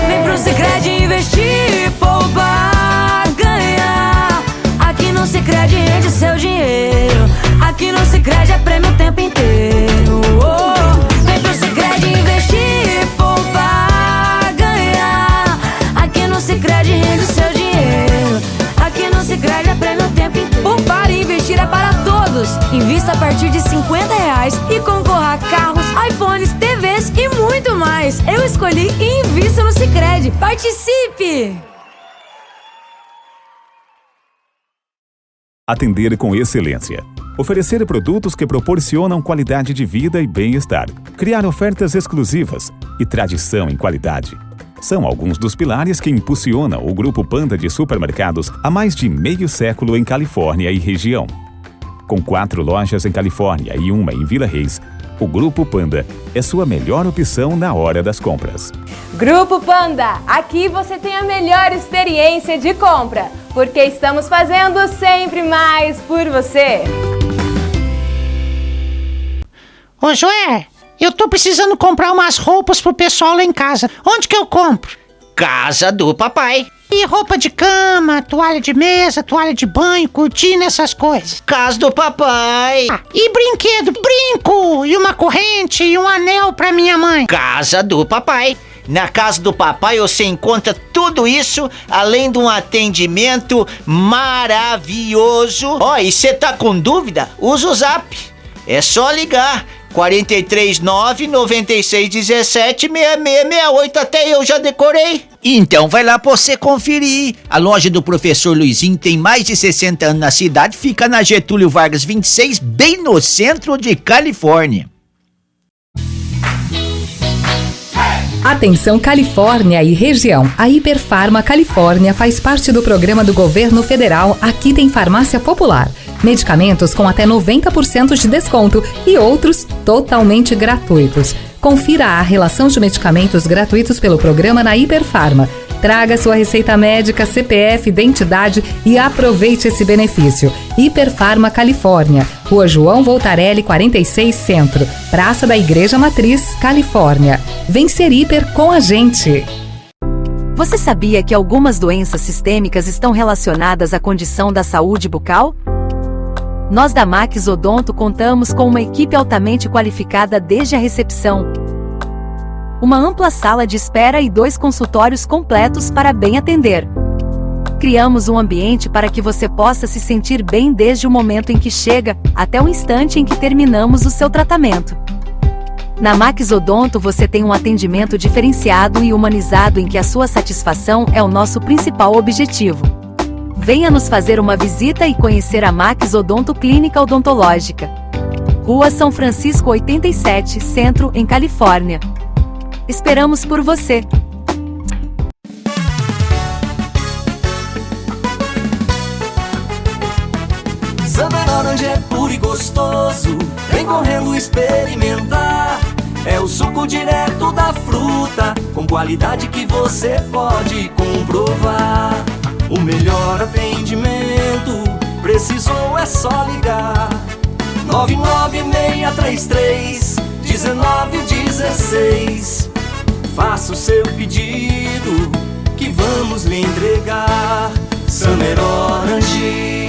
Vem pro Sicredi investir, poupar, ganhar. Aqui no Sicredi rende seu dinheiro. Aqui no Sicredi é prêmio o tempo inteiro. Vem pro Sicredi investir, poupar, ganhar. Aqui no Sicredi rende seu dinheiro. Aqui no Sicredi é prêmio o tempo inteiro. Poupar e investir é para todos. Invista a partir de R$50 e concorra a carros, iPhones, TVs e muito mais. Eu escolhi e invisto no Sicredi. Participe! Atender com excelência. Oferecer produtos que proporcionam qualidade de vida e bem-estar. Criar ofertas exclusivas e tradição em qualidade. São alguns dos pilares que impulsionam o Grupo Panda de supermercados há mais de meio século em Califórnia e região. Com 4 lojas em Califórnia e uma em Vila Reis, o Grupo Panda é sua melhor opção na hora das compras. Grupo Panda, aqui você tem a melhor experiência de compra, porque estamos fazendo sempre mais por você. Ô Joé, eu tô precisando comprar umas roupas pro pessoal lá em casa. Onde que eu compro? Casa do Papai. E roupa de cama, toalha de mesa, toalha de banho, cortina, essas coisas. Casa do Papai. E brinquedo, brinco, e uma corrente, e um anel pra minha mãe. Casa do Papai. Na Casa do Papai você encontra tudo isso, além de um atendimento maravilhoso. E você tá com dúvida? Usa o Zap. É só ligar 439-9617-6668, até eu já decorei. Então vai lá pra você conferir. A loja do Professor Luizinho tem mais de 60 anos na cidade, fica na Getúlio Vargas 26, bem no centro de Califórnia. Atenção Califórnia e região. A Hiperfarma Califórnia faz parte do programa do governo federal Aqui Tem Farmácia Popular. Medicamentos com até 90% de desconto e outros totalmente gratuitos. Confira a relação de medicamentos gratuitos pelo programa na Hiperfarma. Traga sua receita médica, CPF, identidade e aproveite esse benefício. Hiperfarma Califórnia, Rua João Voltarelli 46 Centro, Praça da Igreja Matriz, Califórnia. Vem ser hiper com a gente! Você sabia que algumas doenças sistêmicas estão relacionadas à condição da saúde bucal? Nós da Max Odonto contamos com uma equipe altamente qualificada desde a recepção, uma ampla sala de espera e 2 consultórios completos para bem atender. Criamos um ambiente para que você possa se sentir bem desde o momento em que chega até o instante em que terminamos o seu tratamento. Na Max Odonto você tem um atendimento diferenciado e humanizado em que a sua satisfação é o nosso principal objetivo. Venha nos fazer uma visita e conhecer a Max Odonto Clínica Odontológica. Rua São Francisco 87, Centro, em Califórnia. Esperamos por você! Samba laranja é puro e gostoso, vem correndo experimentar. É o suco direto da fruta, com qualidade que você pode comprovar. O melhor atendimento, precisou é só ligar. 99633-1916. Faça o seu pedido, que vamos lhe entregar. Summer Orange.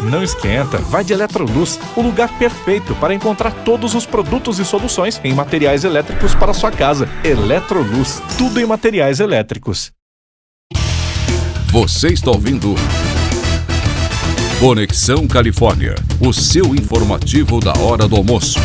Não esquenta, vai de Eletroluz, o lugar perfeito para encontrar todos os produtos e soluções em materiais elétricos para sua casa. Eletroluz, tudo em materiais elétricos. Você está ouvindo Conexão Califórnia, o seu informativo da hora do almoço.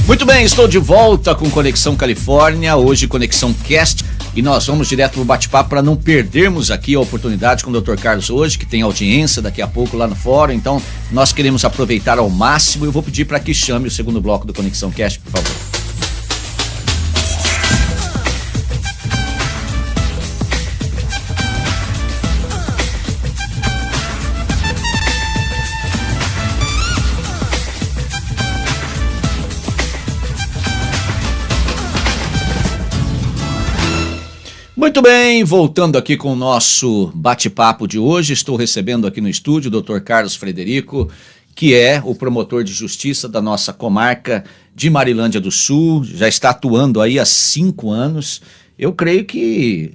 Muito bem, estou de volta com Conexão Califórnia, hoje Conexão Cast, e nós vamos direto pro bate-papo para não perdermos aqui a oportunidade com o Dr. Carlos hoje, que tem audiência daqui a pouco lá no fórum, então nós queremos aproveitar ao máximo. Eu vou pedir para que chame o segundo bloco do Conexão Cast, por favor. Muito bem, voltando aqui com o nosso bate-papo de hoje, estou recebendo aqui no estúdio o Dr. Carlos Frederico, que é o promotor de justiça da nossa comarca de Marilândia do Sul, já está atuando aí há 5 anos. Eu creio que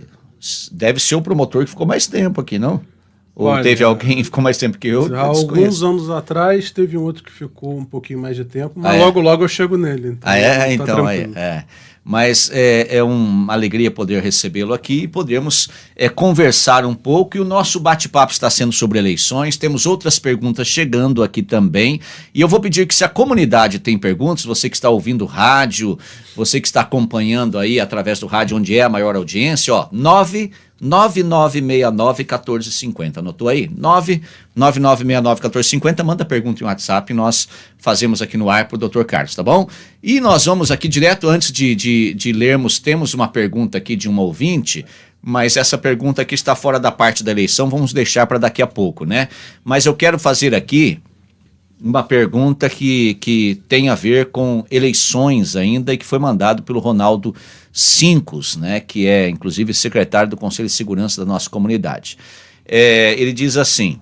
deve ser o promotor que ficou mais tempo aqui, não? Ou olha, teve alguém que ficou mais tempo que eu? Há alguns anos atrás teve um outro que ficou um pouquinho mais de tempo, mas logo eu chego nele. Então então é. Mas é uma alegria poder recebê-lo aqui e podermos conversar um pouco. E o nosso bate-papo está sendo sobre eleições. Temos outras perguntas chegando aqui também. E eu vou pedir que, se a comunidade tem perguntas, você que está ouvindo rádio, você que está acompanhando aí através do rádio, onde é a maior audiência, ó, 99969-1450. Anotou aí? 99969-1450. Manda pergunta em WhatsApp e nós fazemos aqui no ar para o Dr. Carlos, tá bom? E nós vamos aqui direto, antes de lermos, temos uma pergunta aqui de uma ouvinte, mas essa pergunta aqui está fora da parte da eleição, vamos deixar para daqui a pouco, né? Mas eu quero fazer aqui uma pergunta que tem a ver com eleições ainda e que foi mandado pelo Ronaldo Cincos, né, que é inclusive secretário do Conselho de Segurança da nossa comunidade. Ele diz assim,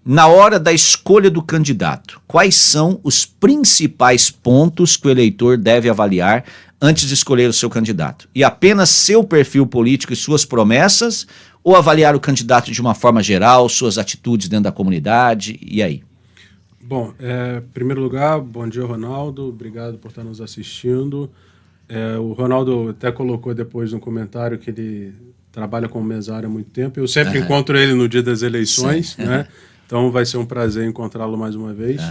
na hora da escolha do candidato, quais são os principais pontos que o eleitor deve avaliar antes de escolher o seu candidato? E apenas seu perfil político e suas promessas, ou avaliar o candidato de uma forma geral, suas atitudes dentro da comunidade, e aí? Bom, em primeiro lugar, bom dia, Ronaldo, obrigado por estar nos assistindo. O Ronaldo até colocou depois no comentário que ele trabalha como mesário há muito tempo, eu sempre encontro ele no dia das eleições, né? Então vai ser um prazer encontrá-lo mais uma vez.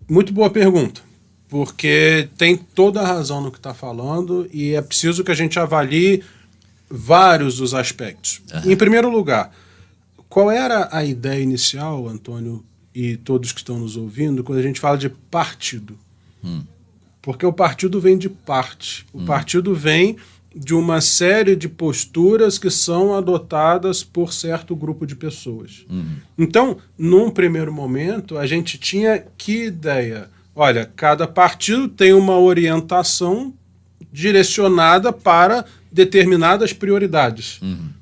Muito boa pergunta, porque tem toda a razão no que está falando e é preciso que a gente avalie vários dos aspectos. Em primeiro lugar, qual era a ideia inicial, Antônio, e todos que estão nos ouvindo, quando a gente fala de partido? Porque o partido vem de parte. O partido vem de uma série de posturas que são adotadas por certo grupo de pessoas. Então, num primeiro momento, a gente tinha que ideia? Olha, cada partido tem uma orientação direcionada para determinadas prioridades.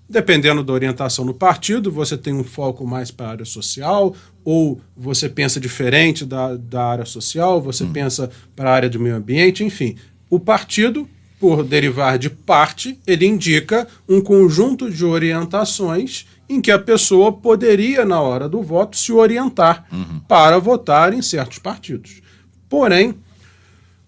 Dependendo da orientação no partido, você tem um foco mais para a área social, ou você pensa diferente da área social, você pensa para a área do meio ambiente, enfim. O partido, por derivar de parte, ele indica um conjunto de orientações em que a pessoa poderia, na hora do voto, se orientar para votar em certos partidos. Porém,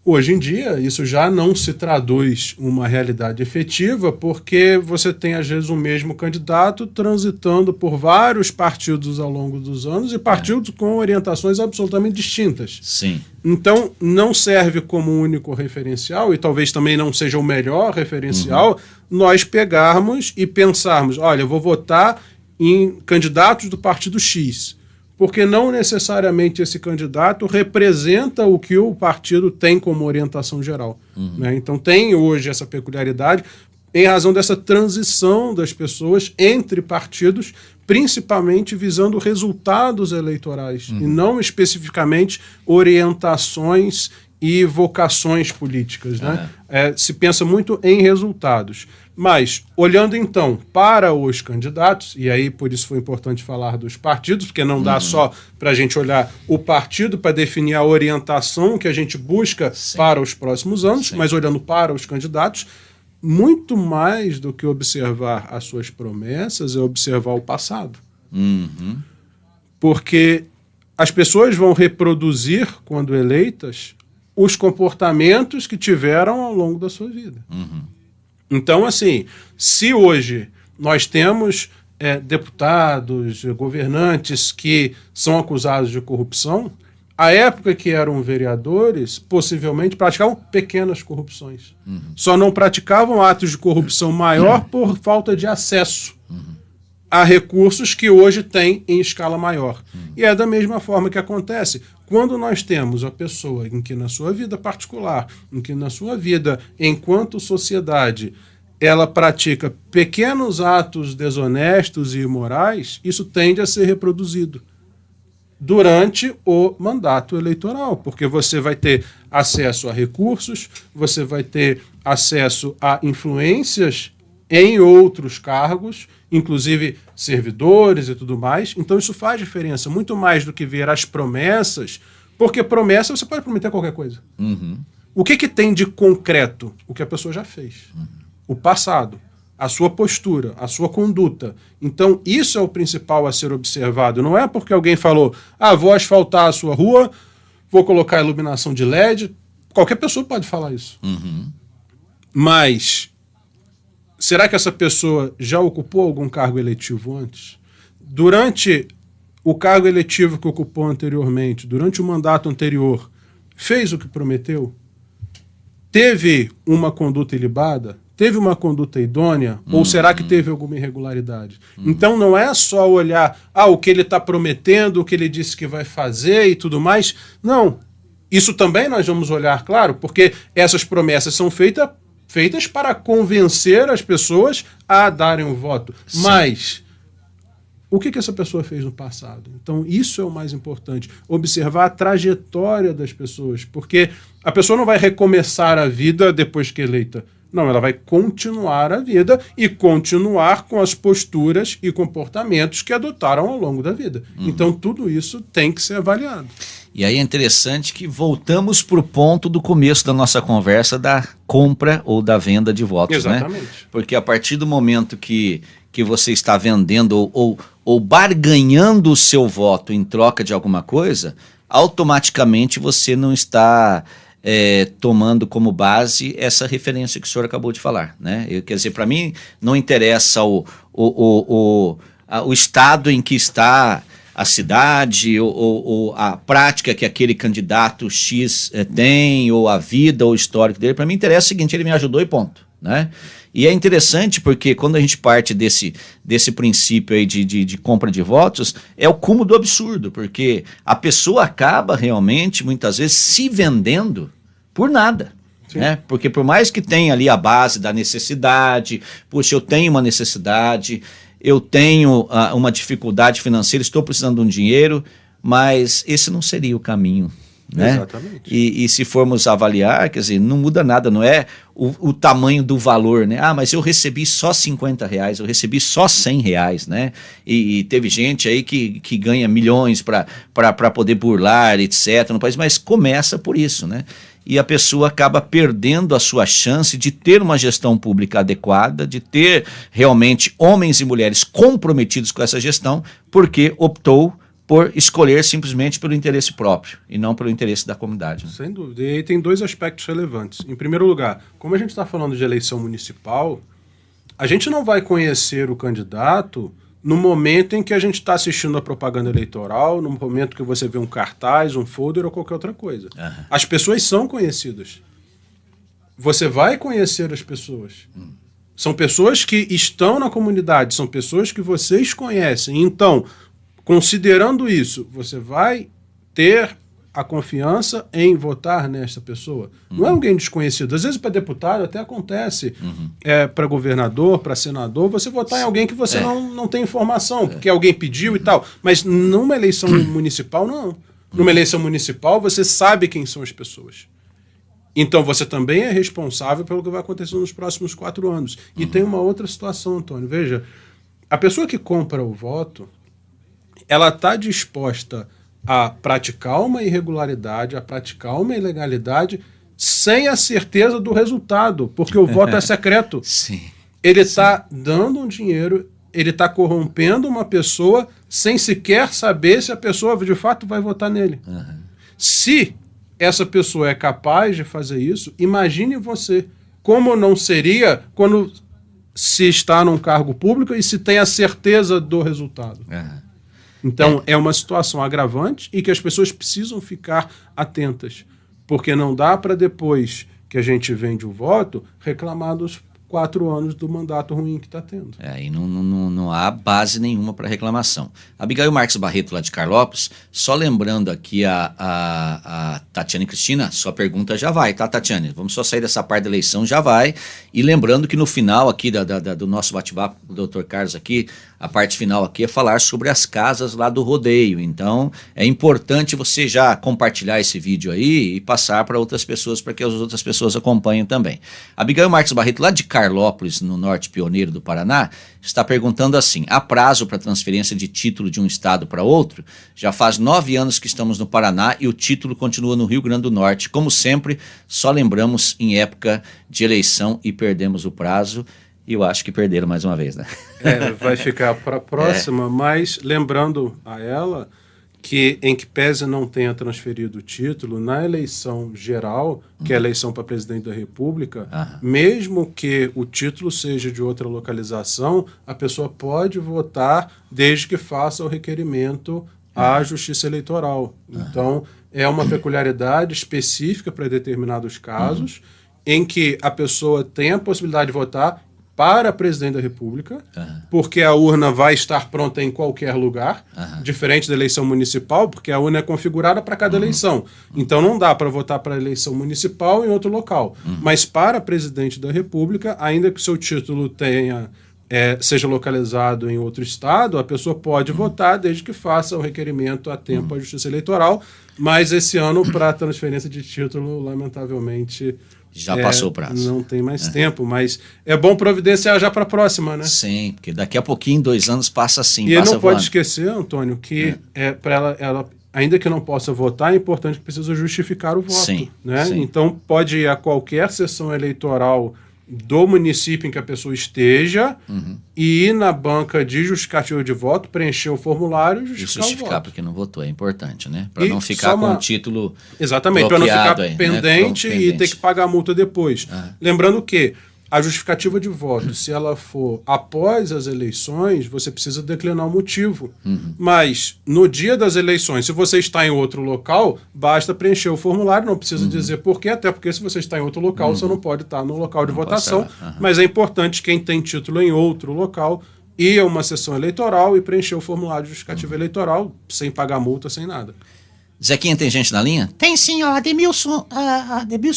hoje em dia, isso já não se traduz uma realidade efetiva, porque você tem, às vezes, o mesmo candidato transitando por vários partidos ao longo dos anos e partidos com orientações absolutamente distintas. Sim. Então, não serve como um único referencial, e talvez também não seja o melhor referencial, nós pegarmos e pensarmos, olha, eu vou votar em candidatos do partido X, porque não necessariamente esse candidato representa o que o partido tem como orientação geral. Né? Então tem hoje essa peculiaridade em razão dessa transição das pessoas entre partidos, principalmente visando resultados eleitorais, e não especificamente orientações e vocações políticas. Né? Se pensa muito em resultados. Mas, olhando então para os candidatos, e aí por isso foi importante falar dos partidos, porque não dá só para a gente olhar o partido para definir a orientação que a gente busca para os próximos anos, mas olhando para os candidatos, muito mais do que observar as suas promessas é observar o passado. Porque as pessoas vão reproduzir, quando eleitas, os comportamentos que tiveram ao longo da sua vida. Então, assim, se hoje nós temos deputados, governantes que são acusados de corrupção, à época que eram vereadores, possivelmente praticavam pequenas corrupções. Só não praticavam atos de corrupção maior por falta de acesso a recursos que hoje tem em escala maior. E é da mesma forma que acontece quando nós temos a pessoa em que na sua vida particular, em que na sua vida enquanto sociedade, ela pratica pequenos atos desonestos e imorais, isso tende a ser reproduzido durante o mandato eleitoral, porque você vai ter acesso a recursos, você vai ter acesso a influências em outros cargos, inclusive servidores e tudo mais. Então isso faz diferença, muito mais do que ver as promessas, porque promessa você pode prometer qualquer coisa. O que tem de concreto? O que a pessoa já fez. O passado, a sua postura, a sua conduta. Então isso é o principal a ser observado. Não é porque alguém falou, vou asfaltar a sua rua, vou colocar iluminação de LED. Qualquer pessoa pode falar isso. Mas será que essa pessoa já ocupou algum cargo eletivo antes? Durante o cargo eletivo que ocupou anteriormente, durante o mandato anterior, fez o que prometeu? Teve uma conduta ilibada? Teve uma conduta idônea? Ou será que teve alguma irregularidade? Então não é só olhar o que ele está prometendo, o que ele disse que vai fazer e tudo mais. Não. Isso também nós vamos olhar, claro, porque essas promessas são feitas para convencer as pessoas a darem o voto. Sim. Mas o que essa pessoa fez no passado? Então isso é o mais importante, observar a trajetória das pessoas, porque a pessoa não vai recomeçar a vida depois que eleita. Não, ela vai continuar a vida e continuar com as posturas e comportamentos que adotaram ao longo da vida. Então, tudo isso tem que ser avaliado. E aí é interessante que voltamos para o ponto do começo da nossa conversa da compra ou da venda de votos. Exatamente. Né? Porque a partir do momento que você está vendendo ou barganhando o seu voto em troca de alguma coisa, automaticamente você não está tomando como base essa referência que o senhor acabou de falar. Né? Quer dizer, para mim não interessa o estado em que está a cidade ou a prática que aquele candidato X tem, ou a vida ou o histórico dele. Para mim interessa o seguinte: ele me ajudou e ponto. Né? E é interessante porque quando a gente parte desse princípio aí de compra de votos, é o cúmulo do absurdo, porque a pessoa acaba realmente, muitas vezes, se vendendo por nada. Né? Porque por mais que tenha ali a base da necessidade, puxa, eu tenho uma necessidade, eu tenho uma dificuldade financeira, estou precisando de um dinheiro, mas esse não seria o caminho. Né? Exatamente. E se formos avaliar, quer dizer, não muda nada, não é o tamanho do valor, né? Ah, mas eu recebi só R$50, eu recebi só R$100, né? E teve gente aí que ganha milhões para poder burlar, etc. no país, mas começa por isso, né? E a pessoa acaba perdendo a sua chance de ter uma gestão pública adequada, de ter realmente homens e mulheres comprometidos com essa gestão, porque optou por escolher simplesmente pelo interesse próprio e não pelo interesse da comunidade. Né? Sem dúvida. E aí tem dois aspectos relevantes. Em primeiro lugar, como a gente está falando de eleição municipal, a gente não vai conhecer o candidato no momento em que a gente está assistindo a propaganda eleitoral, no momento que você vê um cartaz, um folder ou qualquer outra coisa. Uhum. As pessoas são conhecidas. Você vai conhecer as pessoas. São pessoas que estão na comunidade, são pessoas que vocês conhecem. Então, considerando isso, você vai ter a confiança em votar nessa pessoa. Não é alguém desconhecido. Às vezes, para deputado, até acontece. Para governador, para senador, você votar em alguém que você não tem informação, porque alguém pediu e tal. Mas numa eleição municipal, não. Numa eleição municipal, você sabe quem são as pessoas. Então, você também é responsável pelo que vai acontecer nos próximos 4 anos. E tem uma outra situação, Antônio. Veja, a pessoa que compra o voto, ela está disposta a praticar uma irregularidade, a praticar uma ilegalidade, sem a certeza do resultado, porque o voto é secreto. Sim. Ele está dando um dinheiro, ele está corrompendo uma pessoa sem sequer saber se a pessoa de fato vai votar nele. Se essa pessoa é capaz de fazer isso, imagine você como não seria quando se está num cargo público e se tem a certeza do resultado. Então, é uma situação agravante e que as pessoas precisam ficar atentas, porque não dá para depois que a gente vende o voto reclamar dos 4 anos do mandato ruim que está tendo. E não há base nenhuma para reclamação. Abigail Marques Barreto, lá de Carlópolis, só lembrando aqui a Tatiane Cristina, sua pergunta já vai, tá, Tatiane? Vamos só sair dessa parte da eleição, já vai. E lembrando que no final aqui do nosso bate-papo, o Dr. Carlos aqui, a parte final aqui é falar sobre as casas lá do rodeio. Então, é importante você já compartilhar esse vídeo aí e passar para outras pessoas, para que as outras pessoas acompanhem também. Abigail Marques Barreto, lá de Carlópolis, no norte pioneiro do Paraná, está perguntando assim: há prazo para transferência de título de um estado para outro? Já faz 9 anos que estamos no Paraná e o título continua no Rio Grande do Norte. Como sempre, só lembramos em época de eleição e perdemos o prazo. E eu acho que perderam mais uma vez, né? Vai ficar para a próxima, mas lembrando a ela que, em que pese não tenha transferido o título, na eleição geral, que é a eleição para presidente da República, mesmo que o título seja de outra localização, a pessoa pode votar desde que faça o requerimento à Justiça Eleitoral. Então, é uma peculiaridade específica para determinados casos, em que a pessoa tem a possibilidade de votar para presidente da República, porque a urna vai estar pronta em qualquer lugar, diferente da eleição municipal, porque a urna é configurada para cada eleição. Então não dá para votar para a eleição municipal em outro local. Mas para presidente da República, ainda que o seu título seja localizado em outro estado, a pessoa pode votar desde que faça o requerimento a tempo à Justiça Eleitoral, mas esse ano, para transferência de título, lamentavelmente, Já passou o prazo. Não tem mais tempo, mas é bom providenciar já para a próxima, né? Sim, porque daqui a pouquinho, 2 anos, passa assim. E passa não pode esquecer, Antônio, que para ela, ainda que não possa votar, é importante que precisa justificar o voto. Sim, né? sim. Então pode ir a qualquer sessão eleitoral do município em que a pessoa esteja e ir na banca de justificativa de voto, preencher o formulário e justificar o voto. porque não votou, é importante, né? Para E não ficar com o título Exatamente, para não ficar bloqueado aí, pendente, né? e ter que pagar a multa depois. Lembrando que a justificativa de voto, se ela for após as eleições, você precisa declinar o motivo. Mas no dia das eleições, se você está em outro local, basta preencher o formulário, não precisa dizer por quê, até porque se você está em outro local, você não pode estar no local de votação. Mas é importante quem tem título em outro local ir a uma sessão eleitoral e preencher o formulário de justificativa eleitoral sem pagar multa, sem nada. Zequinha, tem gente na linha? Tem sim, ó, Ademilson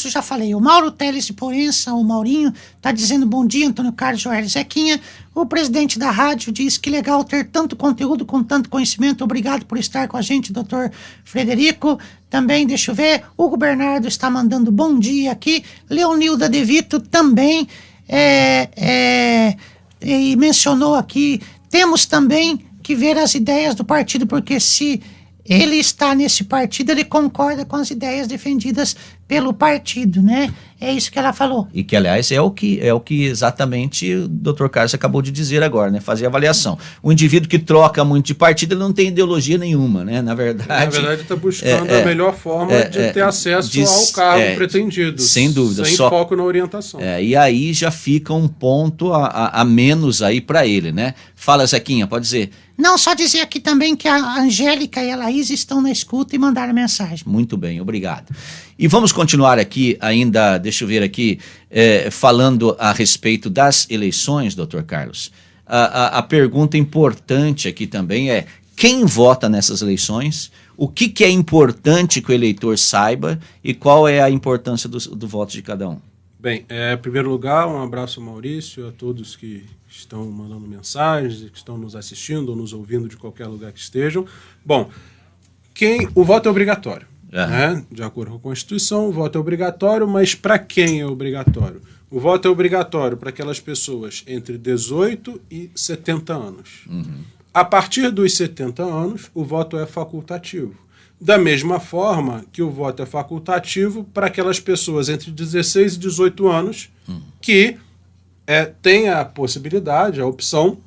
já falei, o Mauro Teles de Porença, o Maurinho, tá dizendo bom dia, Antônio Carlos Joel Zequinha. O presidente da rádio diz que legal ter tanto conteúdo com tanto conhecimento, obrigado por estar com a gente, doutor Frederico. Também, deixa eu ver, Hugo Bernardo está mandando bom dia aqui, Leonilda De Vito também, e mencionou aqui, temos também que ver as ideias do partido, porque se ele está nesse partido, ele concorda com as ideias defendidas pelo partido, né? É isso que ela falou. E que, aliás, é o que exatamente o Dr. Carlos acabou de dizer agora, né? Fazer avaliação. O indivíduo que troca muito de partido, ele não tem ideologia nenhuma, né? Na verdade, está buscando a melhor forma de ter acesso ao cargo pretendido. Sem dúvida. Sem foco na orientação. E aí já fica um ponto a menos aí para ele, né? Fala, Zequinha, pode dizer. Não, só dizer aqui também que a Angélica e a Laís estão na escuta e mandaram mensagem. Muito bem, obrigado. E vamos continuar aqui ainda, deixa eu ver aqui, falando a respeito das eleições, doutor Carlos. A pergunta importante aqui também é, quem vota nessas eleições? O que é importante que o eleitor saiba e qual é a importância do voto de cada um? Bem, em primeiro lugar, um abraço ao Maurício, a todos que estão mandando mensagens, que estão nos assistindo ou nos ouvindo de qualquer lugar que estejam. Bom, o voto é obrigatório. Né? De acordo com a Constituição, o voto é obrigatório, mas para quem é obrigatório? O voto é obrigatório para aquelas pessoas entre 18 e 70 anos. A partir dos 70 anos, o voto é facultativo. Da mesma forma que o voto é facultativo para aquelas pessoas entre 16 e 18 anos que têm a possibilidade, a opção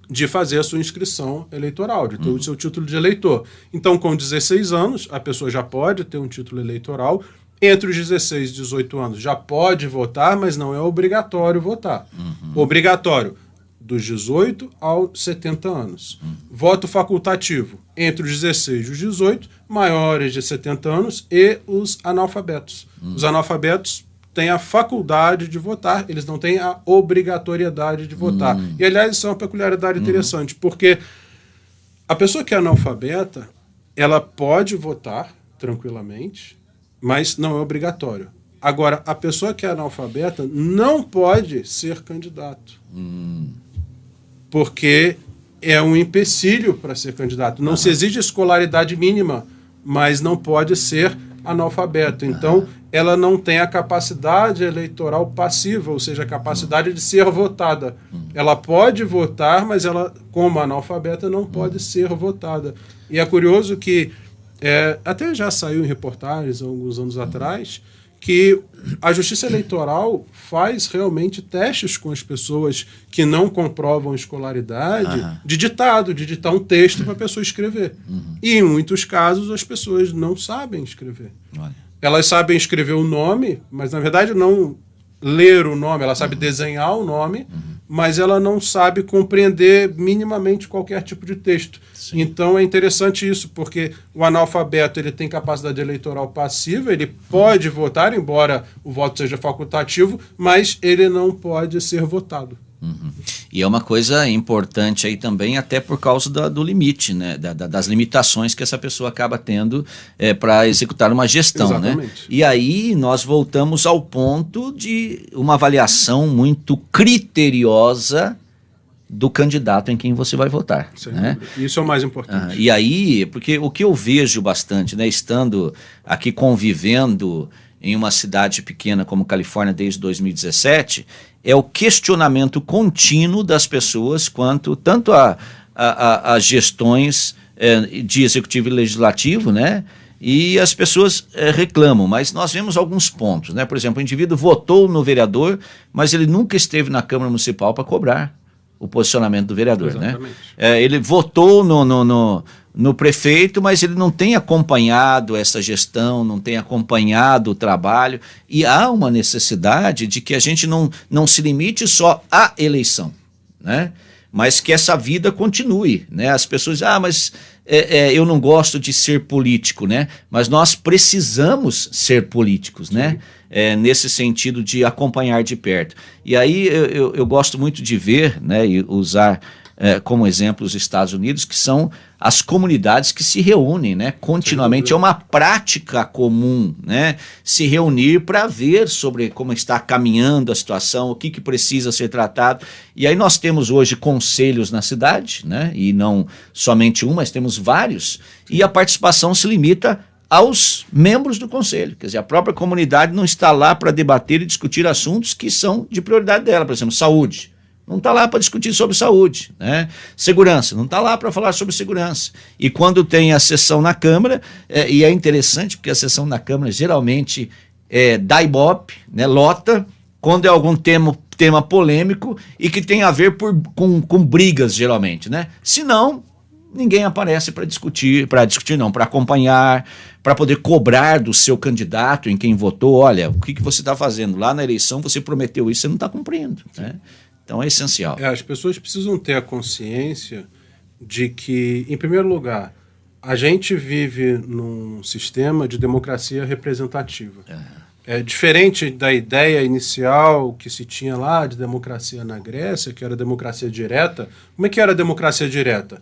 de fazer a sua inscrição eleitoral, de ter o seu título de eleitor. Então, com 16 anos, a pessoa já pode ter um título eleitoral. Entre os 16 e 18 anos já pode votar, mas não é obrigatório votar. Obrigatório dos 18 aos 70 anos. Voto facultativo entre os 16 e os 18, maiores de 70 anos e os analfabetos. Os analfabetos têm a faculdade de votar, eles não têm a obrigatoriedade de votar. E, aliás, isso é uma peculiaridade interessante, porque a pessoa que é analfabeta, ela pode votar tranquilamente, mas não é obrigatório. Agora, a pessoa que é analfabeta não pode ser candidato. Porque é um empecilho para ser candidato. Não se exige escolaridade mínima, mas não pode ser analfabeto. Então, ela não tem a capacidade eleitoral passiva, ou seja, a capacidade de ser votada. Ela pode votar, mas ela, como analfabeta, não pode ser votada. E é curioso que, até já saiu em reportagens há alguns anos atrás, que a Justiça Eleitoral faz realmente testes com as pessoas que não comprovam escolaridade de ditar um texto para a pessoa escrever. E, em muitos casos, as pessoas não sabem escrever. Elas sabem escrever o nome, mas, na verdade, não ler o nome. Ela sabe desenhar o nome, mas ela não sabe compreender minimamente qualquer tipo de texto. Sim. Então é interessante isso, porque o analfabeto ele tem capacidade eleitoral passiva, ele pode votar, embora o voto seja facultativo, mas ele não pode ser votado. E é uma coisa importante aí também, até por causa do limite, né? Das limitações que essa pessoa acaba tendo para executar uma gestão. Exatamente. Né? E aí nós voltamos ao ponto de uma avaliação muito criteriosa do candidato em quem você vai votar. Né? Isso é o mais importante. E aí, porque o que eu vejo bastante, né, estando aqui convivendo em uma cidade pequena como Califórnia desde 2017, é o questionamento contínuo das pessoas quanto tanto a gestões de executivo e legislativo, né? E as pessoas reclamam, mas nós vemos alguns pontos, né? Por exemplo, o indivíduo votou no vereador, mas ele nunca esteve na Câmara Municipal para cobrar o posicionamento do vereador, exatamente, né? Ele votou no prefeito, mas ele não tem acompanhado essa gestão, não tem acompanhado o trabalho, e há uma necessidade de que a gente não se limite só à eleição, né? Mas que essa vida continue, né? As pessoas dizem, mas eu não gosto de ser político, né? Mas nós precisamos ser políticos, né? Nesse sentido de acompanhar de perto. E aí eu gosto muito de ver, né, e usar como exemplo os Estados Unidos, que são as comunidades que se reúnem, né, continuamente. É uma prática comum, né, se reunir para ver sobre como está caminhando a situação, o que precisa ser tratado. E aí nós temos hoje conselhos na cidade, né, e não somente um, mas temos vários, e a participação se limita aos membros do conselho. Quer dizer, a própria comunidade não está lá para debater e discutir assuntos que são de prioridade dela, por exemplo, saúde. Não está lá para discutir sobre saúde, né? Segurança, não está lá para falar sobre segurança. E quando tem a sessão na Câmara, e é interessante porque a sessão na Câmara geralmente dá ibope, né, lota, quando é algum tema polêmico e que tem a ver com brigas, geralmente, né? Se não, ninguém aparece para discutir não, para acompanhar, para poder cobrar do seu candidato em quem votou. Olha, o que você está fazendo? Lá na eleição você prometeu isso, você não está cumprindo, né? Então é essencial. As pessoas precisam ter a consciência de que, em primeiro lugar, a gente vive num sistema de democracia representativa. É diferente da ideia inicial que se tinha lá de democracia na Grécia, que era democracia direta. Como é que era a democracia direta?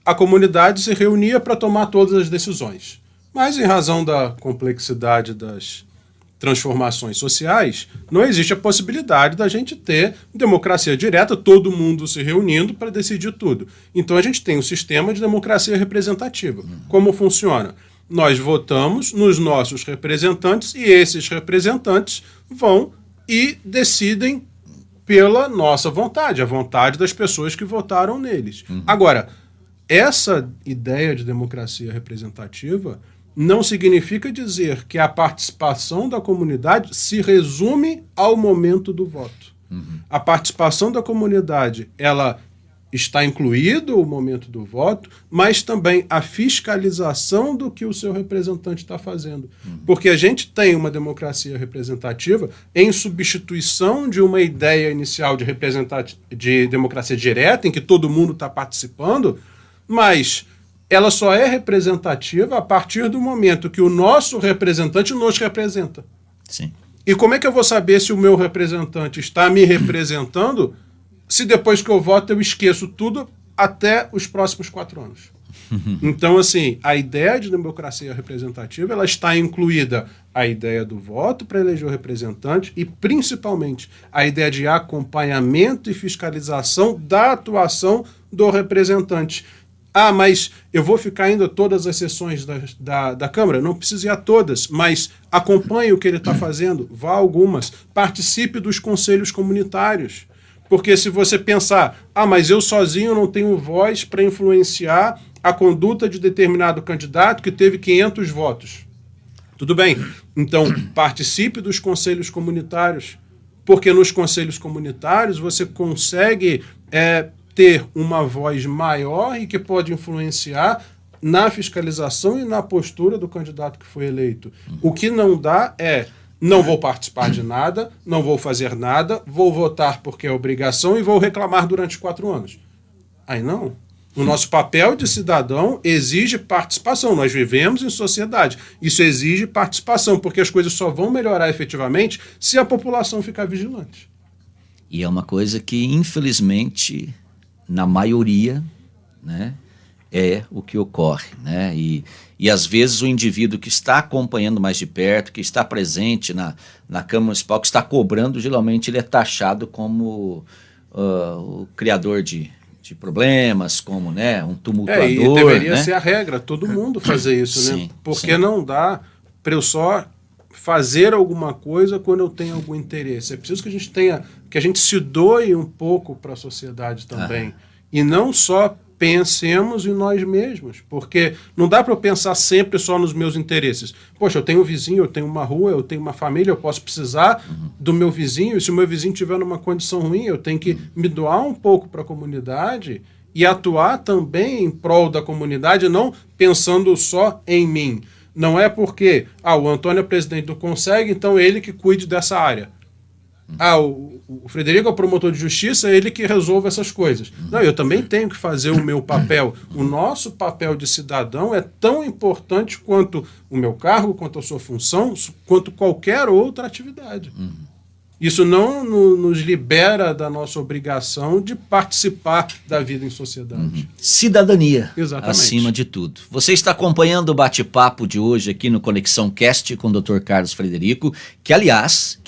A comunidade se reunia para tomar todas as decisões. Mas, em razão da complexidade das transformações sociais, não existe a possibilidade da gente ter democracia direta, todo mundo se reunindo para decidir tudo. Então a gente tem um sistema de democracia representativa. Como funciona? Nós votamos nos nossos representantes e esses representantes vão e decidem pela nossa vontade, a vontade das pessoas que votaram neles. Agora, essa ideia de democracia representativa não significa dizer que a participação da comunidade se resume ao momento do voto. A participação da comunidade, ela está incluído o momento do voto, mas também a fiscalização do que o seu representante está fazendo. Porque a gente tem uma democracia representativa em substituição de uma ideia inicial de democracia direta, em que todo mundo está participando, mas ela só é representativa a partir do momento que o nosso representante nos representa. Sim. E como é que eu vou saber se o meu representante está me representando se depois que eu voto eu esqueço tudo até os próximos 4 anos? Então, assim, a ideia de democracia representativa, ela está incluída a ideia do voto para eleger o representante e, principalmente, a ideia de acompanhamento e fiscalização da atuação do representante. Mas eu vou ficar indo a todas as sessões da Câmara? Não precisa ir a todas, mas acompanhe o que ele está fazendo, vá a algumas, participe dos conselhos comunitários. Porque se você pensar, mas eu sozinho não tenho voz para influenciar a conduta de determinado candidato que teve 500 votos. Tudo bem, então participe dos conselhos comunitários, porque nos conselhos comunitários você consegue ter uma voz maior e que pode influenciar na fiscalização e na postura do candidato que foi eleito. O que não dá não vou participar de nada, não vou fazer nada, vou votar porque é obrigação e vou reclamar durante 4 anos. Aí não. O nosso papel de cidadão exige participação. Nós vivemos em sociedade. Isso exige participação, porque as coisas só vão melhorar efetivamente se a população ficar vigilante. E é uma coisa que, infelizmente, na maioria, né, é o que ocorre, né? E às vezes o indivíduo que está acompanhando mais de perto, que está presente na Câmara Municipal, que está cobrando, geralmente ele é taxado como o criador de problemas, como, né, um tumultuador. E deveria né? ser a regra, todo mundo fazer isso, né? Sim, Porque sim. não dá para eu só fazer alguma coisa quando eu tenho algum interesse. É preciso que a gente se doe um pouco para a sociedade também. E não só pensemos em nós mesmos, porque não dá para eu pensar sempre só nos meus interesses. Poxa, eu tenho um vizinho, eu tenho uma rua, eu tenho uma família, eu posso precisar do meu vizinho, e se o meu vizinho estiver numa condição ruim, eu tenho que me doar um pouco para a comunidade e atuar também em prol da comunidade, não pensando só em mim. Não é porque o Antônio é presidente do Conseg, então ele que cuide dessa área. O Frederico é o promotor de justiça, é ele que resolve essas coisas. Não, eu também tenho que fazer o meu papel. O nosso papel de cidadão é tão importante quanto o meu cargo, quanto a sua função, quanto qualquer outra atividade. Isso não nos libera da nossa obrigação de participar da vida em sociedade. Cidadania, exatamente, acima de tudo. Você está acompanhando o bate-papo de hoje aqui no Conexão Cast com o Dr. Carlos Frederico, que aliás,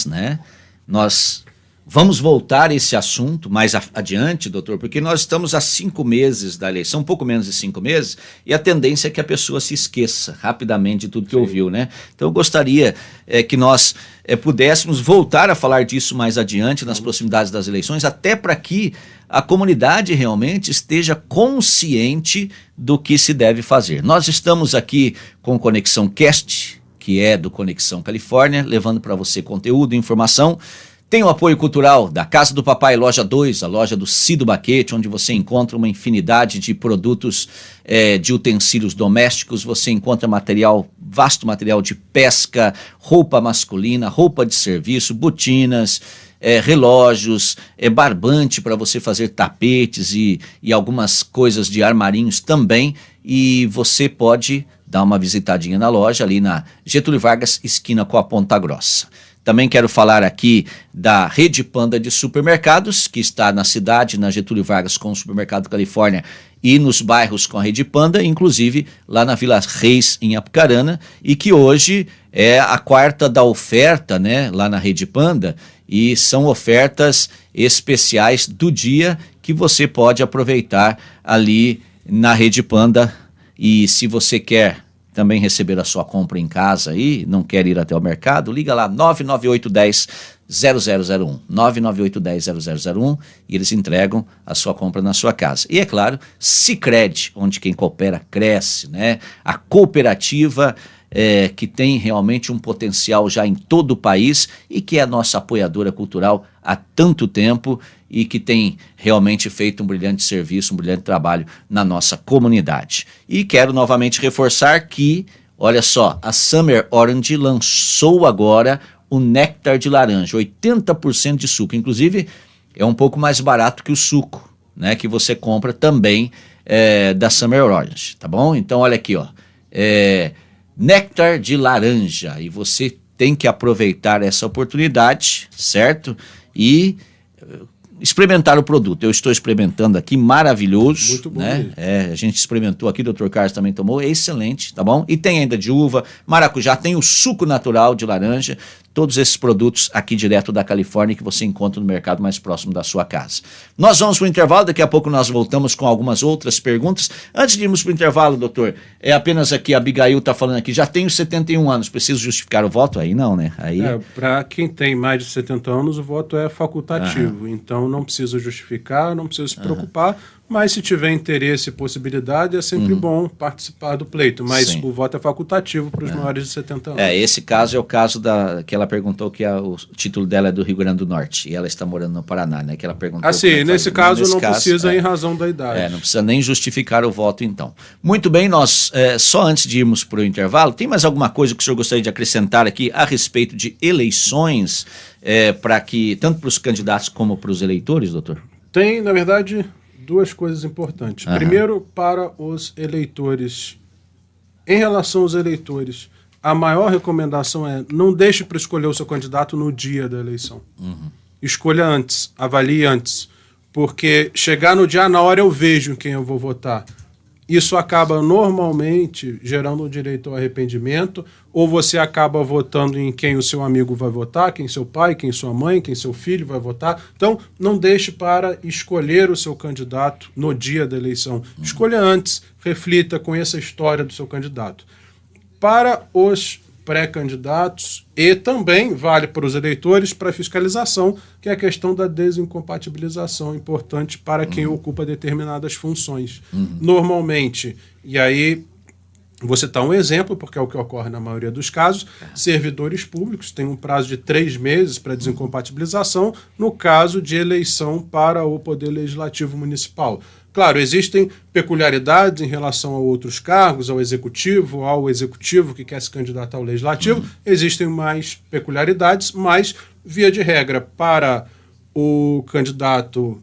né, nós vamos voltar a esse assunto mais adiante, doutor, porque nós estamos há 5 meses da eleição, um pouco menos de 5 meses, e a tendência é que a pessoa se esqueça rapidamente de tudo que ouviu, né? Então eu gostaria que nós pudéssemos voltar a falar disso mais adiante, nas proximidades das eleições, até para que a comunidade realmente esteja consciente do que se deve fazer. Nós estamos aqui com o Conexão Cast, que é do Conexão Califórnia, levando para você conteúdo e informação. Tem o apoio cultural da Casa do Papai, Loja 2, a loja do Cido Baquete, onde você encontra uma infinidade de produtos de utensílios domésticos, você encontra vasto material de pesca, roupa masculina, roupa de serviço, botinas, relógios, barbante para você fazer tapetes e algumas coisas de armarinhos também, e você pode dar uma visitadinha na loja ali na Getúlio Vargas, esquina com a Ponta Grossa. Também quero falar aqui da Rede Panda de Supermercados, que está na cidade, na Getúlio Vargas com o Supermercado Califórnia e nos bairros com a Rede Panda, inclusive lá na Vila Reis, em Apucarana, e que hoje é a 4ª da oferta, né, lá na Rede Panda, e são ofertas especiais do dia que você pode aproveitar ali na Rede Panda. E se você quer também receber a sua compra em casa e não quer ir até o mercado, liga lá 99810-0001, 99810-0001, e eles entregam a sua compra na sua casa. E é claro, Sicredi, onde quem coopera cresce, né? A cooperativa que tem realmente um potencial já em todo o país e que é a nossa apoiadora cultural há tanto tempo e que tem realmente feito um brilhante serviço, um brilhante trabalho na nossa comunidade. E quero novamente reforçar que, olha só, a Summer Orange lançou agora o néctar de laranja, 80% de suco, inclusive é um pouco mais barato que o suco, né, que você compra também da Summer Orange, tá bom? Então olha aqui, ó, néctar de laranja, e você tem que aproveitar essa oportunidade, certo? E experimentar o produto. Eu estou experimentando aqui, maravilhoso. Muito bom, né? A gente experimentou aqui, o Dr. Carlos também tomou, é excelente, tá bom? E tem ainda de uva, maracujá, tem o suco natural de laranja, todos esses produtos aqui direto da Califórnia que você encontra no mercado mais próximo da sua casa. Nós vamos para o intervalo, daqui a pouco nós voltamos com algumas outras perguntas. Antes de irmos para o intervalo, doutor, apenas aqui, a Abigail está falando aqui, já tenho 71 anos, preciso justificar o voto? Aí não, né? Aí... para quem tem mais de 70 anos, o voto é facultativo, então não precisa justificar, não precisa se preocupar, mas se tiver interesse e possibilidade, é sempre bom participar do pleito, mas o voto é facultativo para os maiores de 70 anos. Esse caso é o caso que ela perguntou que o título dela é do Rio Grande do Norte, e ela está morando no Paraná, né? Que ela perguntou. Nesse caso não precisa em razão da idade. Não precisa nem justificar o voto, então. Muito bem, nós, só antes de irmos para o intervalo, tem mais alguma coisa que o senhor gostaria de acrescentar aqui a respeito de eleições, tanto para os candidatos como para os eleitores, doutor? Tem, na verdade, duas coisas importantes. Primeiro, para os eleitores. Em relação aos eleitores, a maior recomendação é não deixe para escolher o seu candidato no dia da eleição. Escolha antes, avalie antes. Porque chegar no dia, na hora eu vejo em quem eu vou votar. Isso acaba normalmente gerando um direito ao arrependimento, ou você acaba votando em quem o seu amigo vai votar, quem seu pai, quem sua mãe, quem seu filho vai votar. Então, não deixe para escolher o seu candidato no dia da eleição. Escolha antes, reflita, conheça a história do seu candidato. Para pré-candidatos e também vale para os eleitores para fiscalização, que é a questão da desincompatibilização, importante para quem ocupa determinadas funções. Normalmente, e aí vou citar um exemplo, porque é o que ocorre na maioria dos casos, servidores públicos têm um prazo de 3 meses para desincompatibilização no caso de eleição para o Poder Legislativo Municipal. Claro, existem peculiaridades em relação a outros cargos, ao executivo que quer se candidatar ao legislativo, existem mais peculiaridades, mas, via de regra, para o candidato,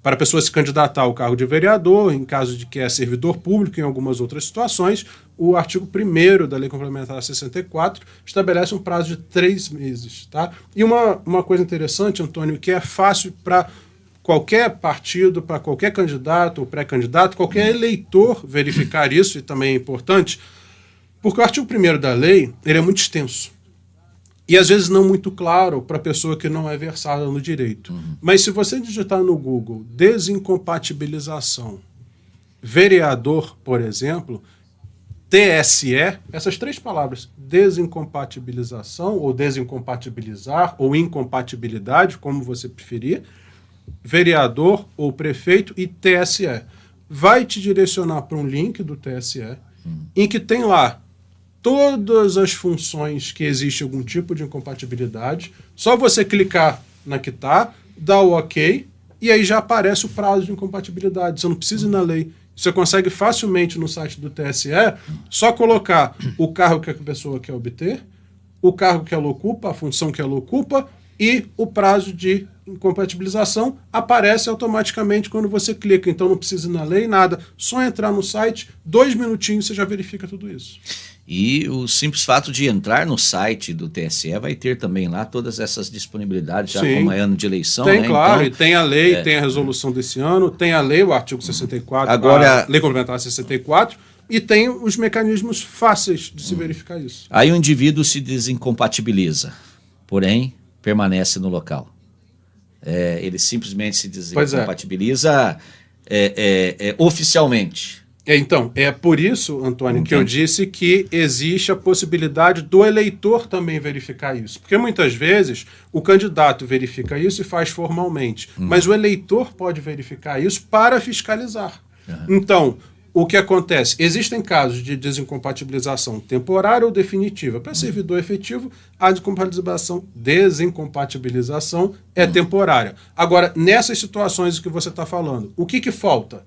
para a pessoa se candidatar ao cargo de vereador, em caso de que é servidor público, em algumas outras situações, o artigo 1º da Lei Complementar 64 estabelece um prazo de 3 meses. Tá? E uma coisa interessante, Antônio, que é fácil para qualquer partido, para qualquer candidato ou pré-candidato, qualquer eleitor verificar isso, e também é importante, porque o artigo 1º da lei ele é muito extenso. E às vezes não muito claro para a pessoa que não é versada no direito. Mas se você digitar no Google desincompatibilização, vereador, por exemplo, TSE, essas 3 palavras, desincompatibilização, ou desincompatibilizar, ou incompatibilidade, como você preferir, vereador ou prefeito e TSE. Vai te direcionar para um link do TSE, em que tem lá todas as funções que existe algum tipo de incompatibilidade. Só você clicar na que está, dá o OK, e aí já aparece o prazo de incompatibilidade. Você não precisa ir na lei. Você consegue facilmente no site do TSE só colocar o cargo que a pessoa quer obter, o cargo que ela ocupa, a função que ela ocupa, e o prazo de incompatibilização aparece automaticamente quando você clica. Então não precisa ir na lei, nada. Só entrar no site, 2 minutinhos você já verifica tudo isso. E o simples fato de entrar no site do TSE vai ter também lá todas essas disponibilidades, já como é ano de eleição. Tem, né? claro, então, e tem a lei, tem a resolução desse ano, tem a lei, o artigo 64, agora, a Lei Complementar 64, e tem os mecanismos fáceis de se verificar isso. Aí o indivíduo se desincompatibiliza, porém permanece no local. Ele simplesmente se desincompatibiliza oficialmente. Então, é por isso, Antônio, que eu disse que existe a possibilidade do eleitor também verificar isso. Porque muitas vezes o candidato verifica isso e faz formalmente, mas o eleitor pode verificar isso para fiscalizar. Então, o que acontece? Existem casos de desincompatibilização temporária ou definitiva. Para servidor efetivo, a desincompatibilização é temporária. Agora, nessas situações que você está falando, o que falta?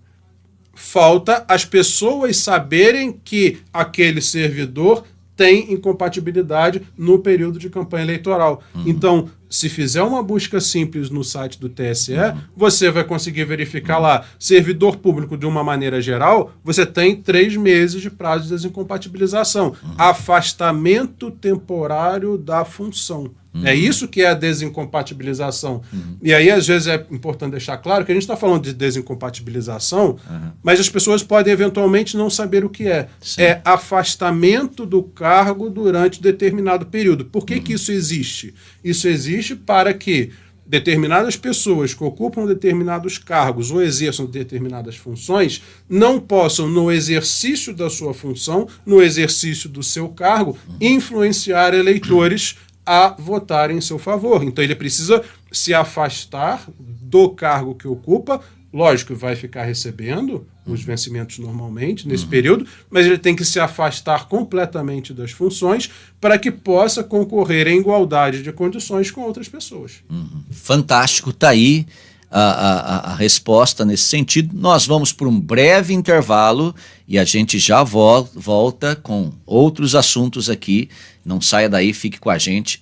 Falta as pessoas saberem que aquele servidor tem incompatibilidade no período de campanha eleitoral. Então, se fizer uma busca simples no site do TSE, você vai conseguir verificar lá, servidor público de uma maneira geral, você tem 3 meses de prazo de desincompatibilização. Afastamento temporário da função. É isso que é a desincompatibilização. E aí, às vezes, é importante deixar claro que a gente está falando de desincompatibilização, mas as pessoas podem eventualmente não saber o que é. Sim. É afastamento do cargo durante determinado período. Por que que isso existe? Isso existe para que determinadas pessoas que ocupam determinados cargos ou exerçam determinadas funções não possam, no exercício da sua função, no exercício do seu cargo, influenciar eleitores a votarem em seu favor. Então ele precisa se afastar do cargo que ocupa. Lógico, vai ficar recebendo os vencimentos normalmente nesse período, mas ele tem que se afastar completamente das funções para que possa concorrer em igualdade de condições com outras pessoas. Fantástico, está aí a resposta nesse sentido. Nós vamos por um breve intervalo e a gente já volta com outros assuntos aqui. Não saia daí, fique com a gente.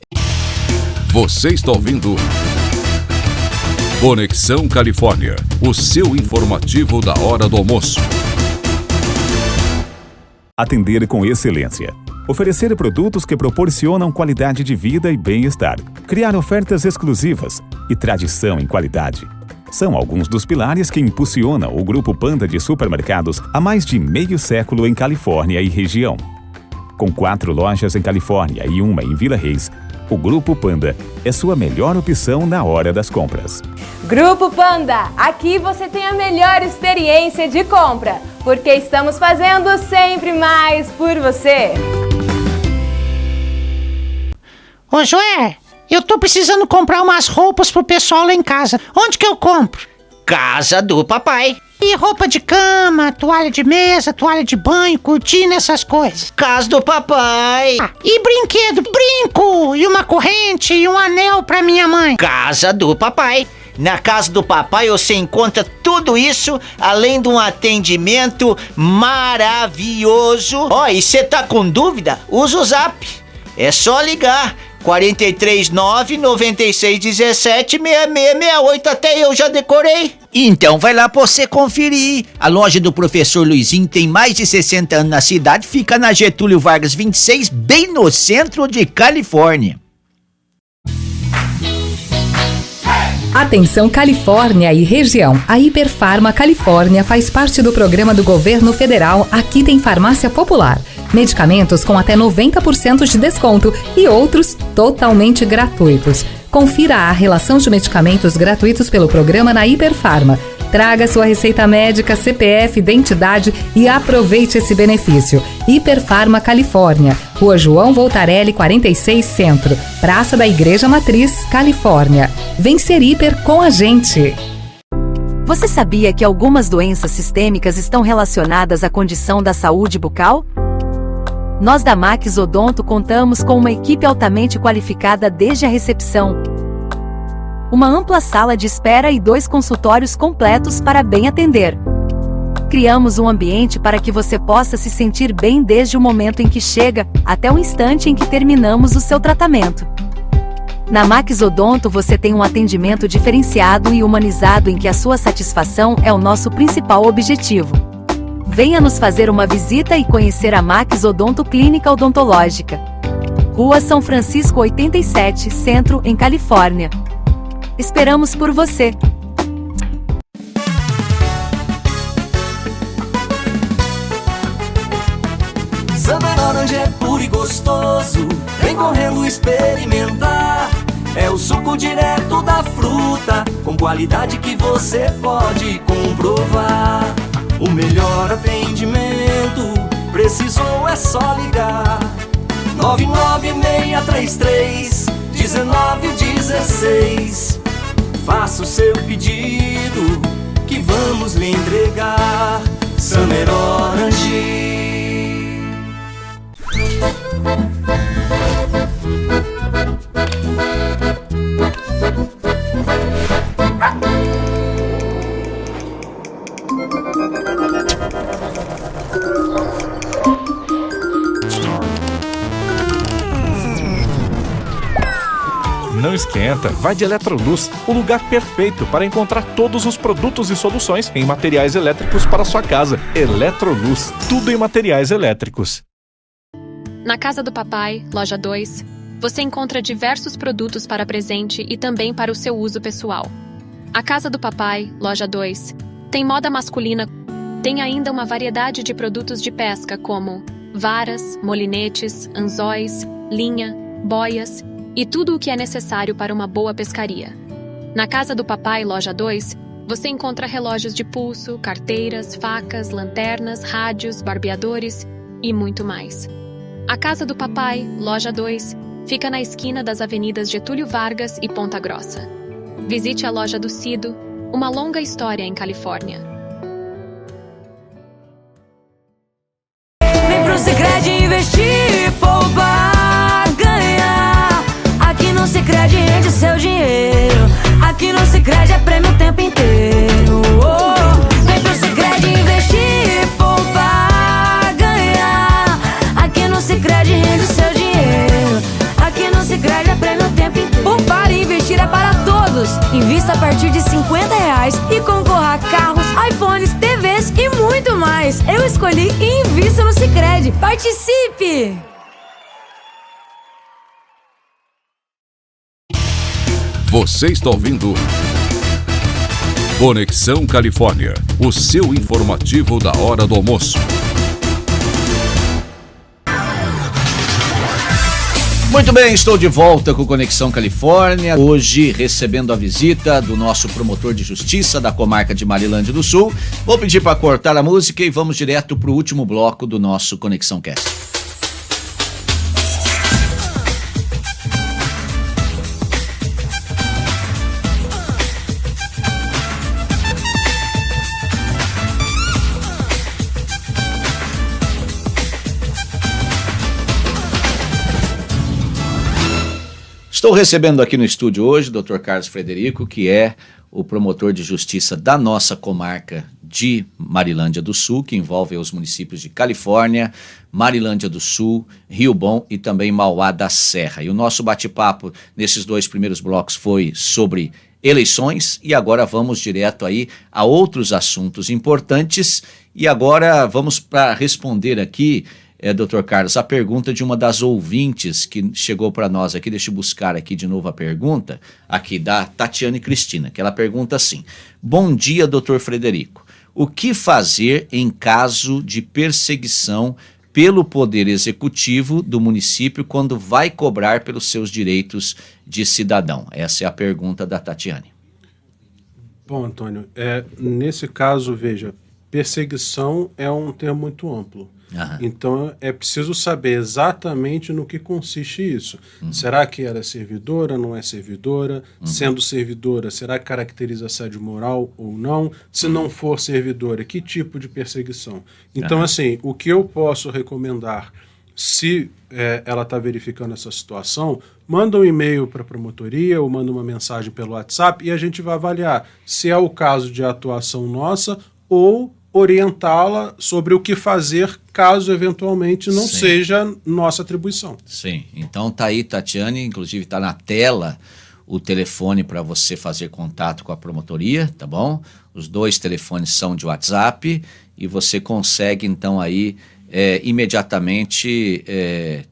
Você está ouvindo Conexão Califórnia, o seu informativo da hora do almoço. Atender com excelência. Oferecer produtos que proporcionam qualidade de vida e bem-estar. Criar ofertas exclusivas e tradição em qualidade. São alguns dos pilares que impulsionam o Grupo Panda de supermercados há mais de meio século em Califórnia e região. Com 4 lojas em Califórnia e 1 em Vila Reis, o Grupo Panda é sua melhor opção na hora das compras. Grupo Panda, aqui você tem a melhor experiência de compra, porque estamos fazendo sempre mais por você. Ô, Joé, eu tô precisando comprar umas roupas pro pessoal lá em casa. Onde que eu compro? Casa do papai. E roupa de cama, toalha de mesa, toalha de banho, cortina, essas coisas. Casa do papai. E brinquedo, brinco, e uma corrente, e um anel pra minha mãe. Casa do papai. Na Casa do Papai você encontra tudo isso, além de um atendimento maravilhoso. Ó, e você tá com dúvida? Usa o Zap. É só ligar. 439-9617-6668, até eu já decorei. Então vai lá pra você conferir. A loja do Professor Luizinho tem mais de 60 anos na cidade, fica na Getúlio Vargas 26, bem no centro de Califórnia. Atenção Califórnia e região. A Hiperfarma Califórnia faz parte do programa do governo federal Aqui Tem Farmácia Popular. Medicamentos com até 90% de desconto e outros totalmente gratuitos. Confira a relação de medicamentos gratuitos pelo programa na Hiperfarma. Traga sua receita médica, CPF, identidade e aproveite esse benefício. Hiperfarma Califórnia, Rua João Voltarelli 46 Centro, Praça da Igreja Matriz, Califórnia. Vem ser hiper com a gente! Você sabia que algumas doenças sistêmicas estão relacionadas à condição da saúde bucal? Nós da Max Odonto contamos com uma equipe altamente qualificada desde a recepção, uma ampla sala de espera e 2 consultórios completos para bem atender. Criamos um ambiente para que você possa se sentir bem desde o momento em que chega até o instante em que terminamos o seu tratamento. Na Max Odonto você tem um atendimento diferenciado e humanizado em que a sua satisfação é o nosso principal objetivo. Venha nos fazer uma visita e conhecer a Max Odonto Clínica Odontológica. Rua São Francisco 87, Centro, em Califórnia. Esperamos por você! Samba laranja é puro e gostoso, vem correndo experimentar. É o suco direto da fruta, com qualidade que você pode comprovar. O melhor atendimento, precisou é só ligar. 99633-1916. Faça o seu pedido, que vamos lhe entregar. Summer Orange. Não esquenta, vai de Eletroluz, o lugar perfeito para encontrar todos os produtos e soluções em materiais elétricos para sua casa. Eletroluz, tudo em materiais elétricos. Na Casa do Papai, Loja 2, você encontra diversos produtos para presente e também para o seu uso pessoal. A Casa do Papai, Loja 2, tem moda masculina, tem ainda uma variedade de produtos de pesca como varas, molinetes, anzóis, linha, boias e tudo o que é necessário para uma boa pescaria. Na Casa do Papai, Loja 2, você encontra relógios de pulso, carteiras, facas, lanternas, rádios, barbeadores e muito mais. A Casa do Papai, Loja 2, fica na esquina das avenidas Getúlio Vargas e Ponta Grossa. Visite a Loja do Cido, uma longa história em Califórnia. Vem pro Sicredi investir, poupar, ganhar. Aqui no Sicredi rende seu dinheiro. Aqui no Sicredi é prêmio o tempo inteiro. Vem pro Sicredi investir, poupar, ganhar. Aqui no Sicredi rende seu dinheiro. Aqui no Sicredi é prêmio o tempo inteiro. Poupar e investir é para todos. Invista a partir de R$50 e concorra a carros, iPhones, TVs e muito mais. Eu escolhi e invista no Sicredi. Participe! Você está ouvindo Conexão Califórnia, o seu informativo da hora do almoço. Muito bem, estou de volta com Conexão Califórnia, hoje recebendo a visita do nosso promotor de justiça da comarca de Marilândia do Sul. Vou pedir para cortar a música e vamos direto para o último bloco do nosso Conexão Cast. Estou recebendo aqui no estúdio hoje o Dr. Carlos Frederico, que é o promotor de justiça da nossa comarca de Marilândia do Sul, que envolve os municípios de Califórnia, Marilândia do Sul, Rio Bom e também Mauá da Serra. E o nosso bate-papo nesses 2 primeiros blocos foi sobre eleições e agora vamos direto aí a outros assuntos importantes. E agora vamos para responder aqui, Dr. Carlos, a pergunta de uma das ouvintes que chegou para nós aqui. Deixa eu buscar aqui de novo a pergunta, aqui da Tatiane Cristina, que ela pergunta assim: bom dia, Dr. Frederico. O que fazer em caso de perseguição pelo Poder Executivo do município quando vai cobrar pelos seus direitos de cidadão? Essa é a pergunta da Tatiane. Bom, Antônio, nesse caso, veja, perseguição é um termo muito amplo. Então é preciso saber exatamente no que consiste isso. Será que ela é servidora, não é servidora? Sendo servidora, será que caracteriza assédio moral ou não? Se não for servidora, que tipo de perseguição? Então, assim, o que eu posso recomendar, se ela está verificando essa situação, manda um e-mail para a promotoria ou manda uma mensagem pelo WhatsApp e a gente vai avaliar se é o caso de atuação nossa ou orientá-la sobre o que fazer caso eventualmente não seja nossa atribuição. Sim, então tá aí, Tatiane, inclusive tá na tela o telefone para você fazer contato com a promotoria, tá bom? Os 2 telefones são de WhatsApp e você consegue então aí imediatamente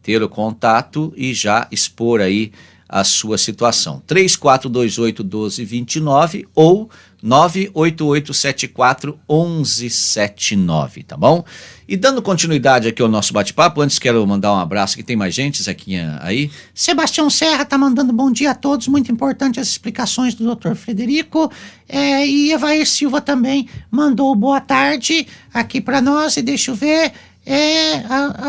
ter o contato e já expor aí a sua situação. 3428-1229 ou 98874-1179, tá bom? E dando continuidade aqui ao nosso bate-papo, antes quero mandar um abraço, que tem mais gente, Zequinha, aí. Sebastião Serra tá mandando bom dia a todos, muito importante as explicações do Dr. Frederico, e Evair Silva também mandou boa tarde aqui para nós, e deixa eu ver,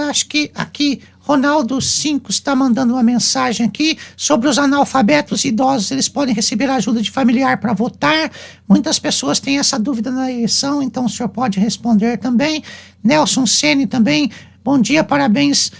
acho que aqui Ronaldo 5 está mandando uma mensagem aqui sobre os analfabetos idosos, eles podem receber ajuda de familiar para votar. Muitas pessoas têm essa dúvida na eleição, então o senhor pode responder também. Nelson Ceni também, bom dia, parabéns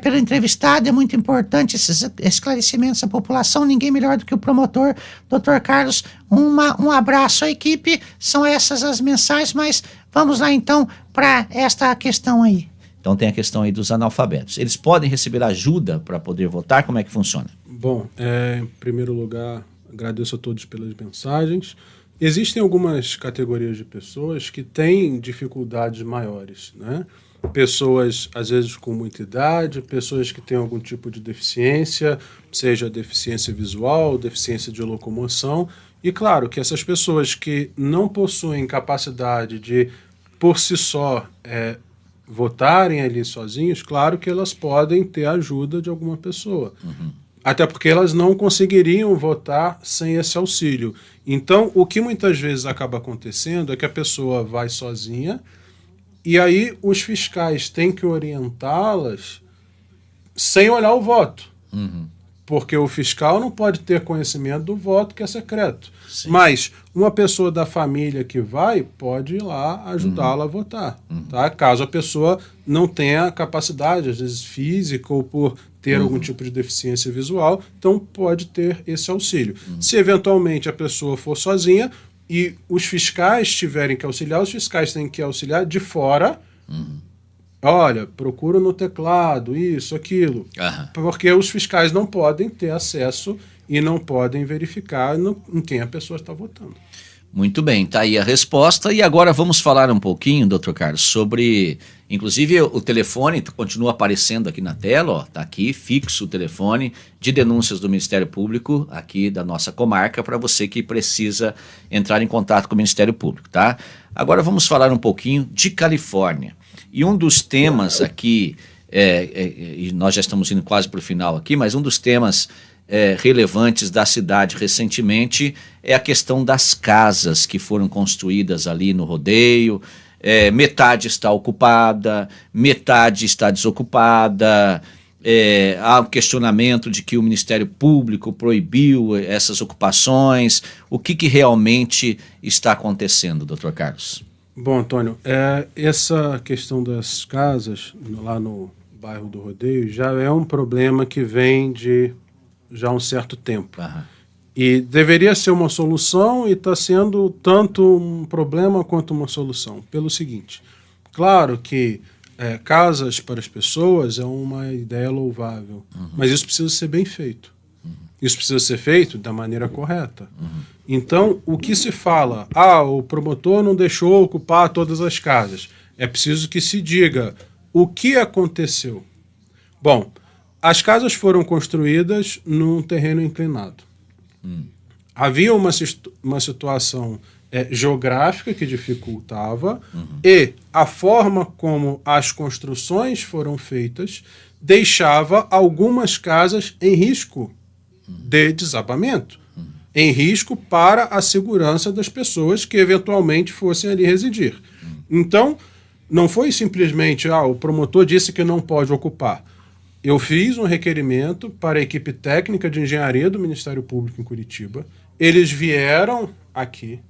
pelo entrevistado, é muito importante esses esclarecimentos à população, ninguém melhor do que o promotor, Dr. Carlos. Um abraço à equipe, são essas as mensagens, mas vamos lá então para esta questão aí. Então tem a questão aí dos analfabetos. Eles podem receber ajuda para poder votar? Como é que funciona? Bom, em primeiro lugar, agradeço a todos pelas mensagens. Existem algumas categorias de pessoas que têm dificuldades maiores, né? Pessoas, às vezes, com muita idade, pessoas que têm algum tipo de deficiência, seja deficiência visual, deficiência de locomoção. E claro que essas pessoas que não possuem capacidade de, por si só, votarem ali sozinhos, claro que elas podem ter a ajuda de alguma pessoa. Até porque elas não conseguiriam votar sem esse auxílio. Então, o que muitas vezes acaba acontecendo é que a pessoa vai sozinha e aí os fiscais têm que orientá-las sem olhar o voto. Porque o fiscal não pode ter conhecimento do voto, que é secreto. Sim. Mas uma pessoa da família que vai pode ir lá ajudá-la a votar. Tá? Caso a pessoa não tenha capacidade, às vezes física, ou por ter algum tipo de deficiência visual, então pode ter esse auxílio. Se eventualmente a pessoa for sozinha e os fiscais tiverem que auxiliar, os fiscais têm que auxiliar de fora. Olha, procura no teclado, isso, aquilo. Porque os fiscais não podem ter acesso e não podem verificar em quem a pessoa está votando. Muito bem, tá aí a resposta. E agora vamos falar um pouquinho, doutor Carlos, sobre... Inclusive o telefone continua aparecendo aqui na tela, ó, tá aqui, fixo o telefone de denúncias do Ministério Público aqui da nossa comarca para você que precisa entrar em contato com o Ministério Público, tá? Agora vamos falar um pouquinho de Califórnia. E um dos temas aqui, e nós já estamos indo quase para o final aqui, mas um dos temas relevantes da cidade recentemente é a questão das casas que foram construídas ali no rodeio. Metade está ocupada, metade está desocupada. Há um questionamento de que o Ministério Público proibiu essas ocupações. O que realmente está acontecendo, doutor Carlos? Bom, Antônio, essa questão das casas lá no bairro do Rodeio já é um problema que vem de já há um certo tempo. E deveria ser uma solução e está sendo tanto um problema quanto uma solução. Pelo seguinte, claro que casas para as pessoas é uma ideia louvável, mas isso precisa ser bem feito. Isso precisa ser feito da maneira correta. Então, o que se fala? O promotor não deixou ocupar todas as casas. É preciso que se diga o que aconteceu. Bom, as casas foram construídas num terreno inclinado. Havia uma situação geográfica que dificultava e a forma como as construções foram feitas deixava algumas casas em risco de desabamento, em risco para a segurança das pessoas que eventualmente fossem ali residir. Então, não foi simplesmente, o promotor disse que não pode ocupar. Eu fiz um requerimento para a equipe técnica de engenharia do Ministério Público em Curitiba. Eles vieram aqui,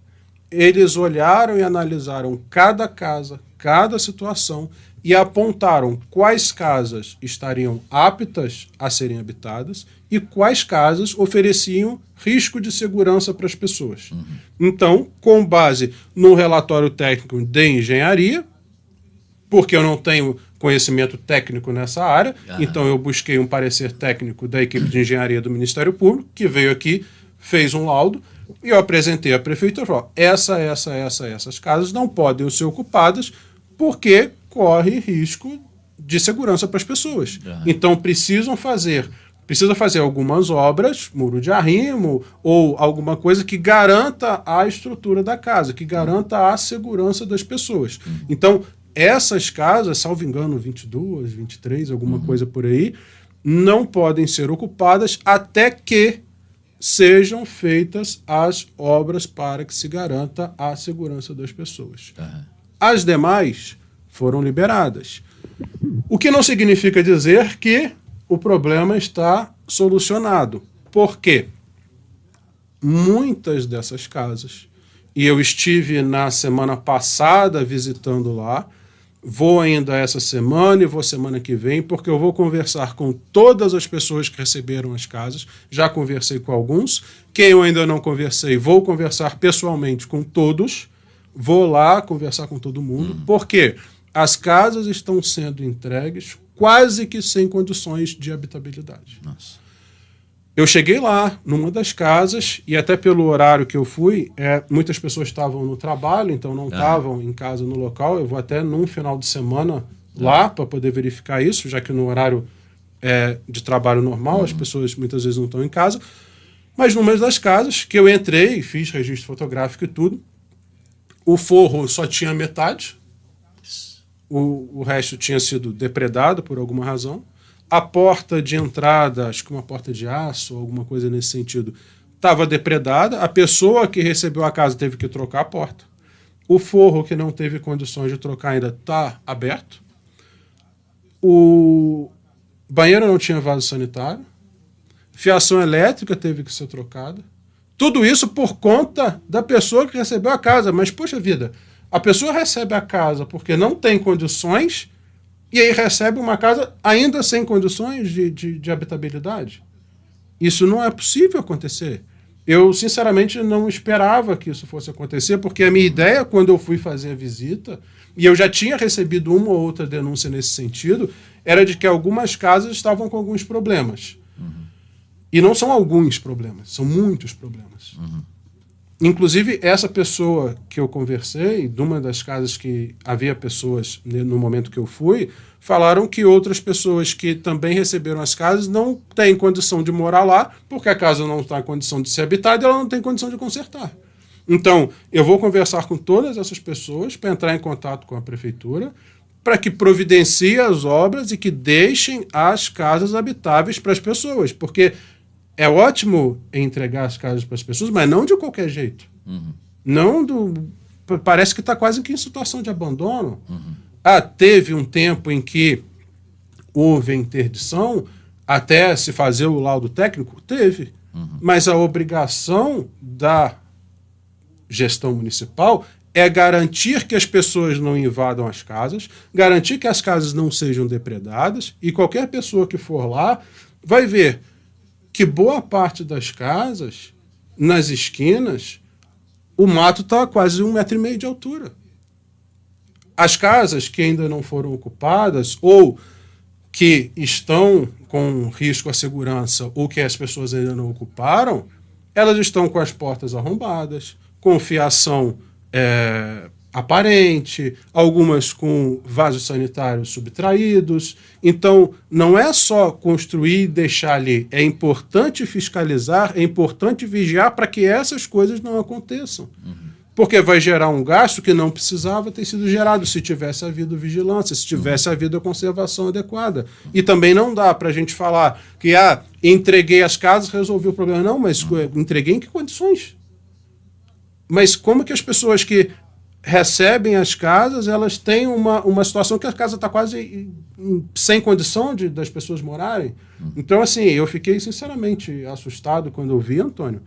eles olharam e analisaram cada casa, cada situação e apontaram quais casas estariam aptas a serem habitadas e quais casas ofereciam risco de segurança para as pessoas. Então, com base no relatório técnico de engenharia, porque eu não tenho conhecimento técnico nessa área, então eu busquei um parecer técnico da equipe de engenharia do Ministério Público, que veio aqui, fez um laudo, e eu apresentei à prefeitura e falei, essas casas não podem ser ocupadas porque corre risco de segurança para as pessoas. Então precisa fazer algumas obras, muro de arrimo, ou alguma coisa que garanta a estrutura da casa, que garanta a segurança das pessoas. Então, essas casas, salvo engano, 22, 23, alguma coisa por aí, não podem ser ocupadas até que sejam feitas as obras para que se garanta a segurança das pessoas. As demais foram liberadas. O que não significa dizer que o problema está solucionado. Por quê? Muitas dessas casas, e eu estive na semana passada visitando lá, vou ainda essa semana e vou semana que vem, porque eu vou conversar com todas as pessoas que receberam as casas. Já conversei com alguns. Quem eu ainda não conversei, vou conversar pessoalmente com todos. Vou lá conversar com todo mundo. Por quê? As casas estão sendo entregues quase que sem condições de habitabilidade. Eu cheguei lá, numa das casas, e até pelo horário que eu fui, muitas pessoas estavam no trabalho, então não estavam em casa no local. Eu vou até num final de semana lá para poder verificar isso, já que no horário de trabalho normal as pessoas muitas vezes não estão em casa. Mas numa das casas que eu entrei, fiz registro fotográfico e tudo, o forro só tinha metade, o resto tinha sido depredado por alguma razão. A porta de entrada, acho que uma porta de aço, alguma coisa nesse sentido, estava depredada. A pessoa que recebeu a casa teve que trocar a porta. O forro que não teve condições de trocar ainda está aberto. O banheiro não tinha vaso sanitário. Fiação elétrica teve que ser trocada. Tudo isso por conta da pessoa que recebeu a casa. Mas, poxa vida, a pessoa recebe a casa porque não tem condições e aí recebe uma casa ainda sem condições de habitabilidade. Isso não é possível acontecer. Eu, sinceramente, não esperava que isso fosse acontecer, porque a minha ideia, quando eu fui fazer a visita, e eu já tinha recebido uma ou outra denúncia nesse sentido, era de que algumas casas estavam com alguns problemas. E não são alguns problemas, são muitos problemas. Inclusive, essa pessoa que eu conversei, de uma das casas que havia pessoas no momento que eu fui, falaram que outras pessoas que também receberam as casas não têm condição de morar lá, porque a casa não está em condição de ser habitada e ela não tem condição de consertar. Então, eu vou conversar com todas essas pessoas para entrar em contato com a prefeitura, para que providencie as obras e que deixem as casas habitáveis para as pessoas, porque é ótimo entregar as casas para as pessoas, mas não de qualquer jeito. Parece que está quase que em situação de abandono. Teve um tempo em que houve interdição, até se fazer o laudo técnico? Teve. Mas a obrigação da gestão municipal é garantir que as pessoas não invadam as casas, garantir que as casas não sejam depredadas, e qualquer pessoa que for lá vai ver que boa parte das casas, nas esquinas, o mato está quase 1,5 metro de altura. As casas que ainda não foram ocupadas ou que estão com risco à segurança ou que as pessoas ainda não ocuparam, elas estão com as portas arrombadas, com fiação aparente, algumas com vasos sanitários subtraídos. Então, não é só construir e deixar ali. É importante fiscalizar, é importante vigiar para que essas coisas não aconteçam. Porque vai gerar um gasto que não precisava ter sido gerado se tivesse havido vigilância, se tivesse havido a conservação adequada. E também não dá para a gente falar que entreguei as casas, resolvi o problema. Não, mas entreguei em que condições? Mas como que as pessoas que recebem as casas, elas têm uma situação que a casa está quase sem condição das pessoas morarem? Então, assim, eu fiquei sinceramente assustado quando eu vi, Antônio,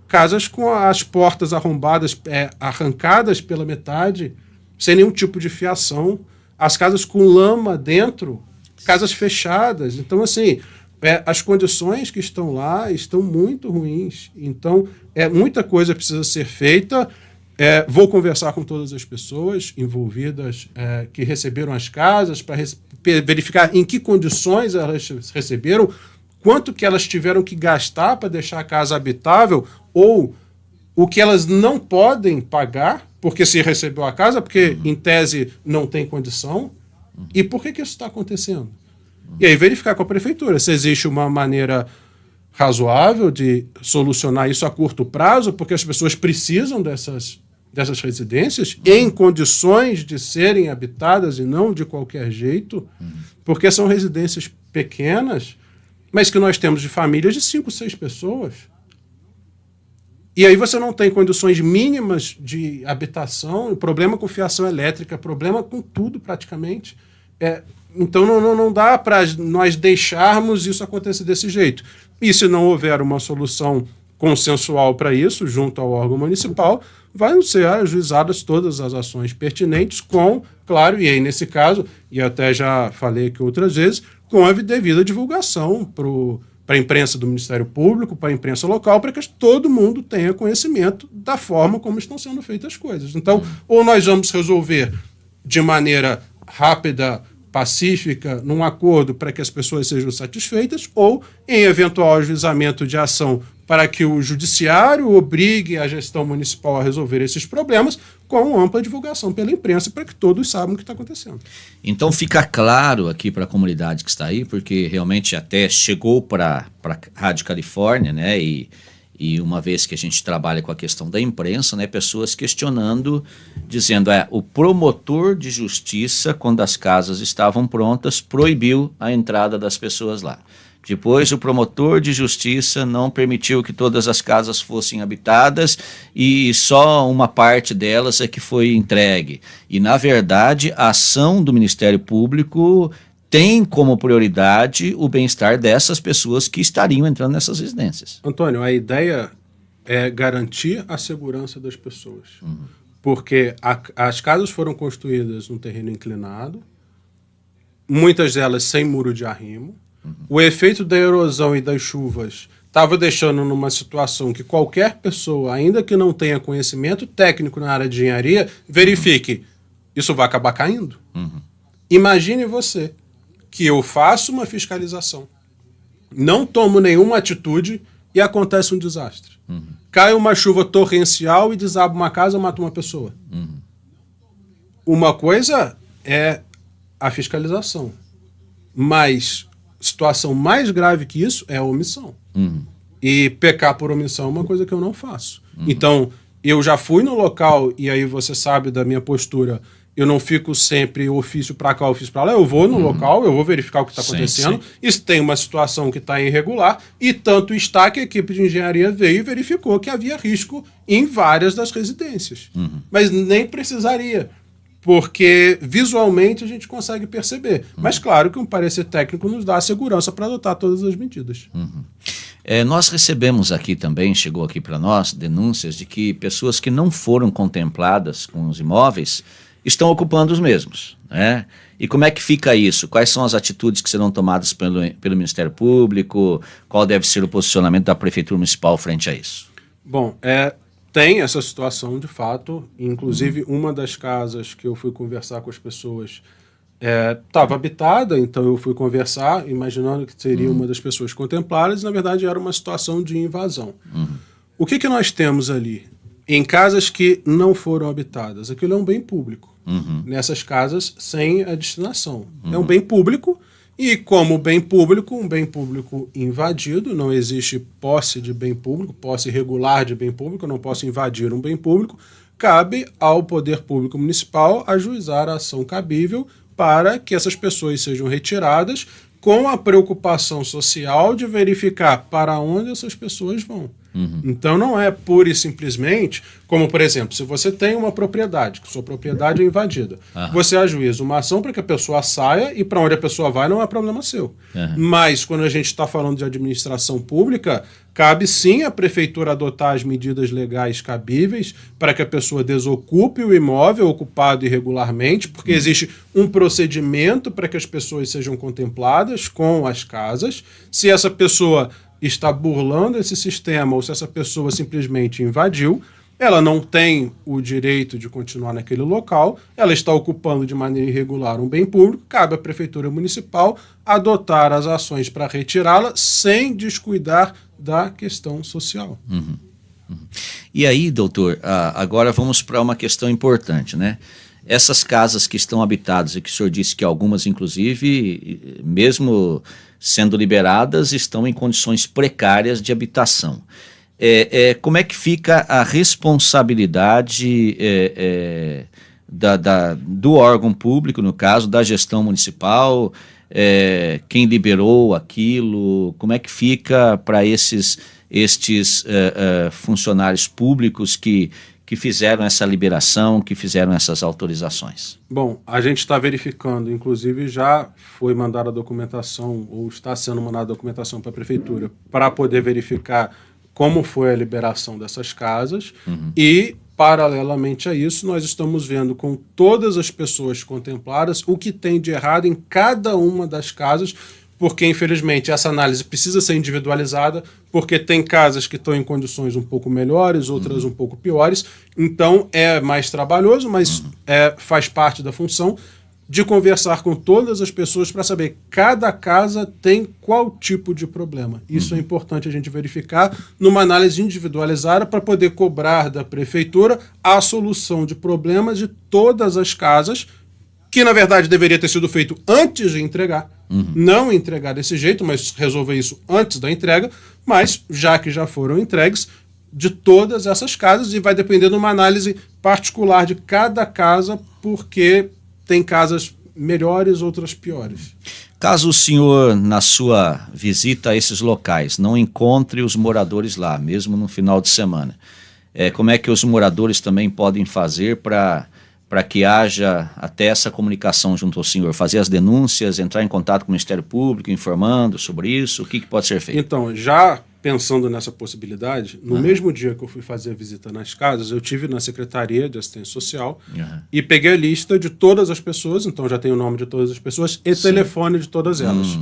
casas com as portas arrombadas, arrancadas pela metade, sem nenhum tipo de fiação, as casas com lama dentro, casas fechadas. Então, assim, as condições que estão lá estão muito ruins. Então, muita coisa precisa ser feita. Vou conversar com todas as pessoas envolvidas que receberam as casas para verificar em que condições elas receberam, quanto que elas tiveram que gastar para deixar a casa habitável ou o que elas não podem pagar, porque se recebeu a casa, porque em tese não tem condição. E por que isso está acontecendo? E aí verificar com a prefeitura se existe uma maneira razoável de solucionar isso a curto prazo, porque as pessoas precisam dessas residências em condições de serem habitadas e não de qualquer jeito, porque são residências pequenas, mas que nós temos de famílias de 5, 6 pessoas. E aí você não tem condições mínimas de habitação, problema com fiação elétrica, problema com tudo praticamente. Então não dá para nós deixarmos isso acontecer desse jeito. E se não houver uma solução consensual para isso, junto ao órgão municipal, vão ser ajuizadas todas as ações pertinentes com, claro, e aí nesse caso, e até já falei aqui outras vezes, com a devida divulgação para a imprensa do Ministério Público, para a imprensa local, para que todo mundo tenha conhecimento da forma como estão sendo feitas as coisas. Então, ou nós vamos resolver de maneira rápida, pacífica, num acordo para que as pessoas sejam satisfeitas, ou em eventual ajuizamento de ação para que o judiciário obrigue a gestão municipal a resolver esses problemas com ampla divulgação pela imprensa para que todos saibam o que está acontecendo. Então fica claro aqui para a comunidade que está aí, porque realmente até chegou para a Rádio Califórnia, né, e uma vez que a gente trabalha com a questão da imprensa, né, pessoas questionando, dizendo, o promotor de justiça, quando as casas estavam prontas, proibiu a entrada das pessoas lá. Depois, o promotor de justiça não permitiu que todas as casas fossem habitadas e só uma parte delas é que foi entregue. E, na verdade, a ação do Ministério Público tem como prioridade o bem-estar dessas pessoas que estariam entrando nessas residências. Antônio, a ideia é garantir a segurança das pessoas. Porque as casas foram construídas num terreno inclinado, muitas delas sem muro de arrimo. O efeito da erosão e das chuvas estava deixando numa situação que qualquer pessoa, ainda que não tenha conhecimento técnico na área de engenharia, verifique, isso vai acabar caindo. Imagine você que eu faço uma fiscalização, não tomo nenhuma atitude e acontece um desastre. Cai uma chuva torrencial e desaba uma casa, mata uma pessoa. Uma coisa é a fiscalização, mas situação mais grave que isso é a omissão. E pecar por omissão é uma coisa que eu não faço. Então, eu já fui no local, e aí você sabe da minha postura, eu não fico sempre ofício para cá, ofício para lá, eu vou no local, eu vou verificar o que está acontecendo, e se tem uma situação que está irregular, e tanto está que a equipe de engenharia veio e verificou que havia risco em várias das residências. Mas nem precisaria, porque visualmente a gente consegue perceber. Mas claro que um parecer técnico nos dá a segurança para adotar todas as medidas. Nós recebemos aqui também, chegou aqui para nós, denúncias de que pessoas que não foram contempladas com os imóveis estão ocupando os mesmos, né? E como é que fica isso? Quais são as atitudes que serão tomadas pelo Ministério Público? Qual deve ser o posicionamento da Prefeitura Municipal frente a isso? Bom, tem essa situação de fato, inclusive uma das casas que eu fui conversar com as pessoas estava habitada, então eu fui conversar, imaginando que seria uma das pessoas contempladas, e na verdade era uma situação de invasão. O que nós temos ali? Em casas que não foram habitadas, aquilo é um bem público. Nessas casas sem a destinação. É um bem público, e como bem público, um bem público invadido, não existe posse de bem público, posse irregular de bem público, eu não posso invadir um bem público, cabe ao Poder Público Municipal ajuizar a ação cabível para que essas pessoas sejam retiradas, com a preocupação social de verificar para onde essas pessoas vão. Então não é pura e simplesmente, como por exemplo, se você tem uma propriedade, que sua propriedade é invadida, você ajuiza uma ação para que a pessoa saia e para onde a pessoa vai não é problema seu. Mas quando a gente está falando de administração pública, cabe sim à prefeitura adotar as medidas legais cabíveis para que a pessoa desocupe o imóvel ocupado irregularmente, porque existe um procedimento para que as pessoas sejam contempladas com as casas. Se essa pessoa está burlando esse sistema ou se essa pessoa simplesmente invadiu, ela não tem o direito de continuar naquele local, ela está ocupando de maneira irregular um bem público, cabe à Prefeitura Municipal adotar as ações para retirá-la sem descuidar da questão social. E aí, doutor, agora vamos para uma questão importante, né? Essas casas que estão habitadas, e que o senhor disse que algumas, inclusive, mesmo sendo liberadas, estão em condições precárias de habitação. Como é que fica a responsabilidade do órgão público, no caso, da gestão municipal, quem liberou aquilo, como é que fica para estes funcionários públicos que fizeram essa liberação, que fizeram essas autorizações? Bom, a gente está verificando, inclusive já foi mandada a documentação, ou está sendo mandada a documentação para a Prefeitura, para poder verificar como foi a liberação dessas casas, e, paralelamente a isso, nós estamos vendo com todas as pessoas contempladas o que tem de errado em cada uma das casas, porque, infelizmente, essa análise precisa ser individualizada, porque tem casas que estão em condições um pouco melhores, outras um pouco piores. Então, é mais trabalhoso, mas faz parte da função de conversar com todas as pessoas para saber cada casa tem qual tipo de problema. Isso é importante a gente verificar numa análise individualizada para poder cobrar da Prefeitura a solução de problemas de todas as casas, que na verdade deveria ter sido feito antes de entregar, não entregar desse jeito, mas resolver isso antes da entrega, mas já que já foram entregues, de todas essas casas, e vai depender de uma análise particular de cada casa, porque tem casas melhores, outras piores. Caso o senhor, na sua visita a esses locais, não encontre os moradores lá, mesmo no final de semana, como é que os moradores também podem fazer para que haja até essa comunicação junto ao senhor? Fazer as denúncias, entrar em contato com o Ministério Público, informando sobre isso? O que pode ser feito? Então, já pensando nessa possibilidade, no mesmo dia que eu fui fazer a visita nas casas, eu tive na Secretaria de Assistência Social e peguei a lista de todas as pessoas, então já tenho o nome de todas as pessoas e telefone de todas elas.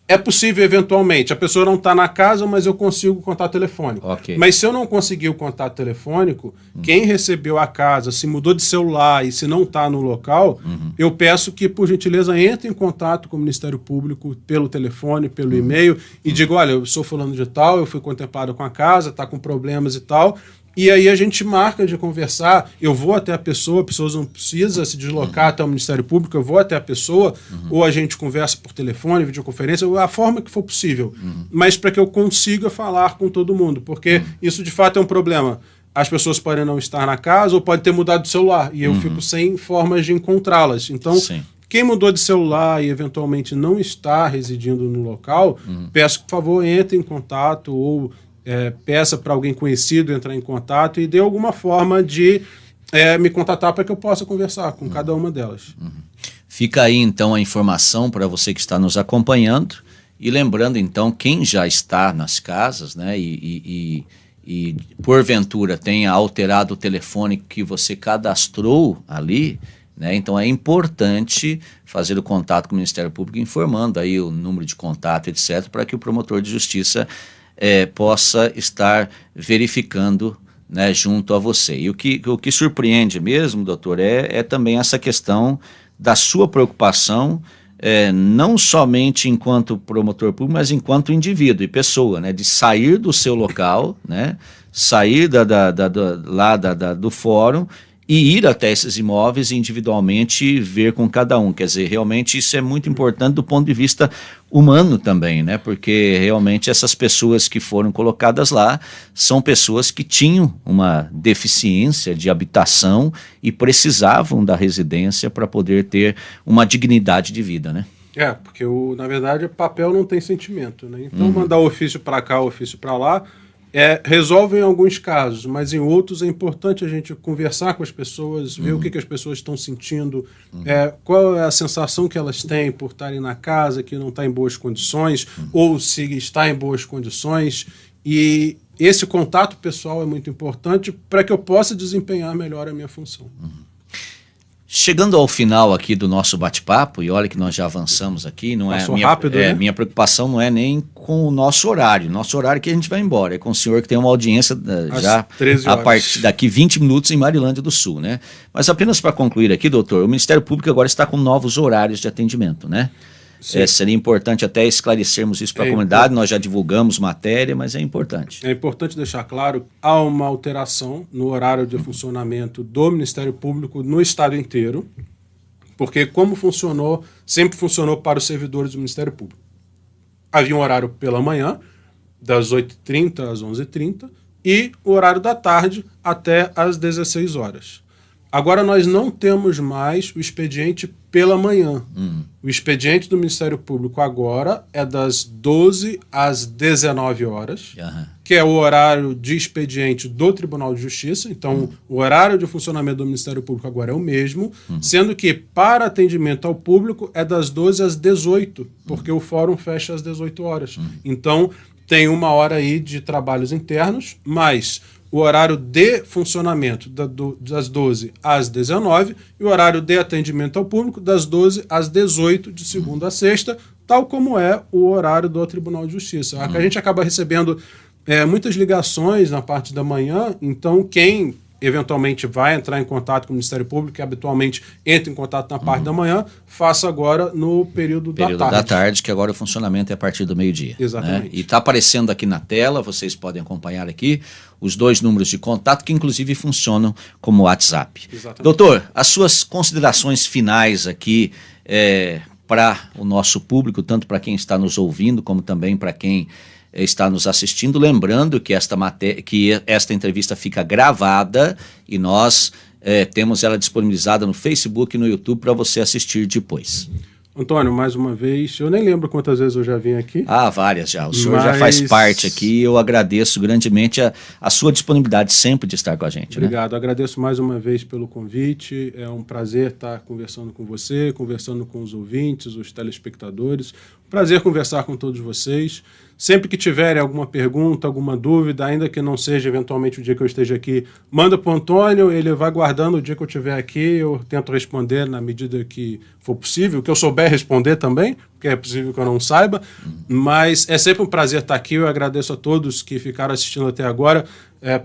É possível, eventualmente, a pessoa não está na casa, mas eu consigo o contato telefônico. Mas se eu não conseguir o contato telefônico, quem recebeu a casa, se mudou de celular e se não está no local, eu peço que, por gentileza, entre em contato com o Ministério Público pelo telefone, pelo e-mail, e diga, olha, eu sou fulano de tal, eu fui contemplado com a casa, está com problemas e tal. E aí a gente marca de conversar, eu vou até a pessoa não precisa se deslocar até o Ministério Público, eu vou até a pessoa, ou a gente conversa por telefone, videoconferência, a forma que for possível, mas para que eu consiga falar com todo mundo, porque isso de fato é um problema. As pessoas podem não estar na casa ou podem ter mudado de celular, e eu fico sem formas de encontrá-las. Então, quem mudou de celular e eventualmente não está residindo no local, peço que, por favor, entre em contato ou peça para alguém conhecido entrar em contato e dê alguma forma de me contatar para que eu possa conversar com cada uma delas. Fica aí então a informação para você que está nos acompanhando, e lembrando então, quem já está nas casas, né, e e porventura tenha alterado o telefone que você cadastrou ali, né? Então é importante fazer o contato com o Ministério Público informando aí o número de contato, etc., para que o promotor de justiça possa estar verificando, né, junto a você. E o que surpreende mesmo, doutor, é também essa questão da sua preocupação, não somente enquanto promotor público, mas enquanto indivíduo e pessoa, né, de sair do seu local, né, sair do fórum e ir até esses imóveis individualmente e ver com cada um. Quer dizer, realmente isso é muito importante do ponto de vista humano também, né? Porque realmente essas pessoas que foram colocadas lá são pessoas que tinham uma deficiência de habitação e precisavam da residência para poder ter uma dignidade de vida, né? Porque na verdade papel não tem sentimento, né? Então mandar ofício para cá, ofício para lá, resolve em alguns casos, mas em outros é importante a gente conversar com as pessoas, ver o que as pessoas estão sentindo, qual é a sensação que elas têm por estarem na casa, que não está em boas condições, ou se está em boas condições. E esse contato pessoal é muito importante para que eu possa desempenhar melhor a minha função. Chegando ao final aqui do nosso bate-papo, e olha que nós já avançamos aqui, não Passou rápido, né? Minha preocupação não é nem com o nosso horário que a gente vai embora, é com o senhor que tem uma audiência já 13 horas. A partir daqui 20 minutos em Marilândia do Sul, né? Mas apenas para concluir aqui, doutor, o Ministério Público agora está com novos horários de atendimento, né? Seria importante até esclarecermos isso para a comunidade, nós já divulgamos matéria, mas é importante. É importante deixar claro, há uma alteração no horário de funcionamento do Ministério Público no estado inteiro, porque como funcionou, sempre funcionou para os servidores do Ministério Público. Havia um horário pela manhã, das 8h30 às 11h30, e o horário da tarde até às 16 horas. Agora nós não temos mais o expediente pela manhã. O expediente do Ministério Público agora é das 12 às 19 horas, que é o horário de expediente do Tribunal de Justiça. Então, o horário de funcionamento do Ministério Público agora é o mesmo, sendo que para atendimento ao público é das 12 às 18, porque o fórum fecha às 18 horas. Então, tem uma hora aí de trabalhos internos, mas o horário de funcionamento das 12 às 19 e o horário de atendimento ao público das 12 às 18, de segunda a sexta, tal como é o horário do Tribunal de Justiça. A gente acaba recebendo muitas ligações na parte da manhã, então quem eventualmente vai entrar em contato com o Ministério Público, que habitualmente entra em contato na parte da manhã, faça agora no período da tarde. Que agora o funcionamento é a partir do meio-dia. Exatamente. Né? E está aparecendo aqui na tela, vocês podem acompanhar aqui, os 2 números de contato, que inclusive funcionam como WhatsApp. Exatamente. Doutor, as suas considerações finais aqui para o nosso público, tanto para quem está nos ouvindo, como também para quem está nos assistindo, lembrando que esta entrevista fica gravada e nós temos ela disponibilizada no Facebook e no YouTube para você assistir depois. Antônio, mais uma vez, eu nem lembro quantas vezes eu já vim aqui. Várias já. O senhor já faz parte aqui e eu agradeço grandemente a sua disponibilidade sempre de estar com a gente. Obrigado, né? Agradeço mais uma vez pelo convite. É um prazer estar conversando com você, conversando com os ouvintes, os telespectadores. Prazer conversar com todos vocês. Sempre que tiverem alguma pergunta, alguma dúvida, ainda que não seja eventualmente o dia que eu esteja aqui, manda para o Antônio, ele vai guardando o dia que eu estiver aqui, eu tento responder na medida que for possível, que eu souber responder também, porque é possível que eu não saiba, mas é sempre um prazer estar aqui, eu agradeço a todos que ficaram assistindo até agora.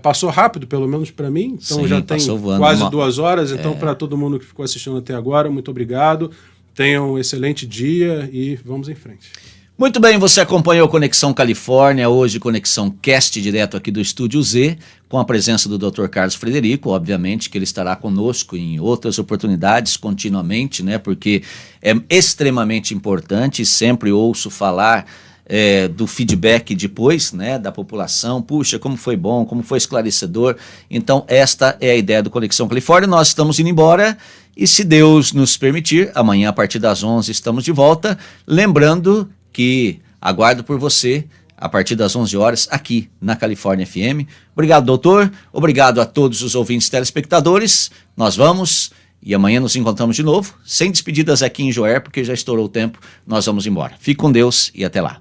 Passou rápido, pelo menos para mim, então sim, já tem quase 2 horas, então para todo mundo que ficou assistindo até agora, muito obrigado, tenham um excelente dia e vamos em frente. Muito bem, você acompanhou Conexão Califórnia, hoje Conexão Cast, direto aqui do Estúdio Z, com a presença do Dr. Carlos Frederico, obviamente que ele estará conosco em outras oportunidades continuamente, né, porque é extremamente importante, sempre ouço falar do feedback depois, né, da população, puxa, como foi bom, como foi esclarecedor. Então esta é a ideia do Conexão Califórnia, nós estamos indo embora e se Deus nos permitir, amanhã a partir das 11 estamos de volta, lembrando que aguardo por você a partir das 11 horas aqui na Califórnia FM. Obrigado, doutor. Obrigado a todos os ouvintes e telespectadores. Nós vamos e amanhã nos encontramos de novo, sem despedidas aqui em Joer, porque já estourou o tempo. Nós vamos embora. Fique com Deus e até lá.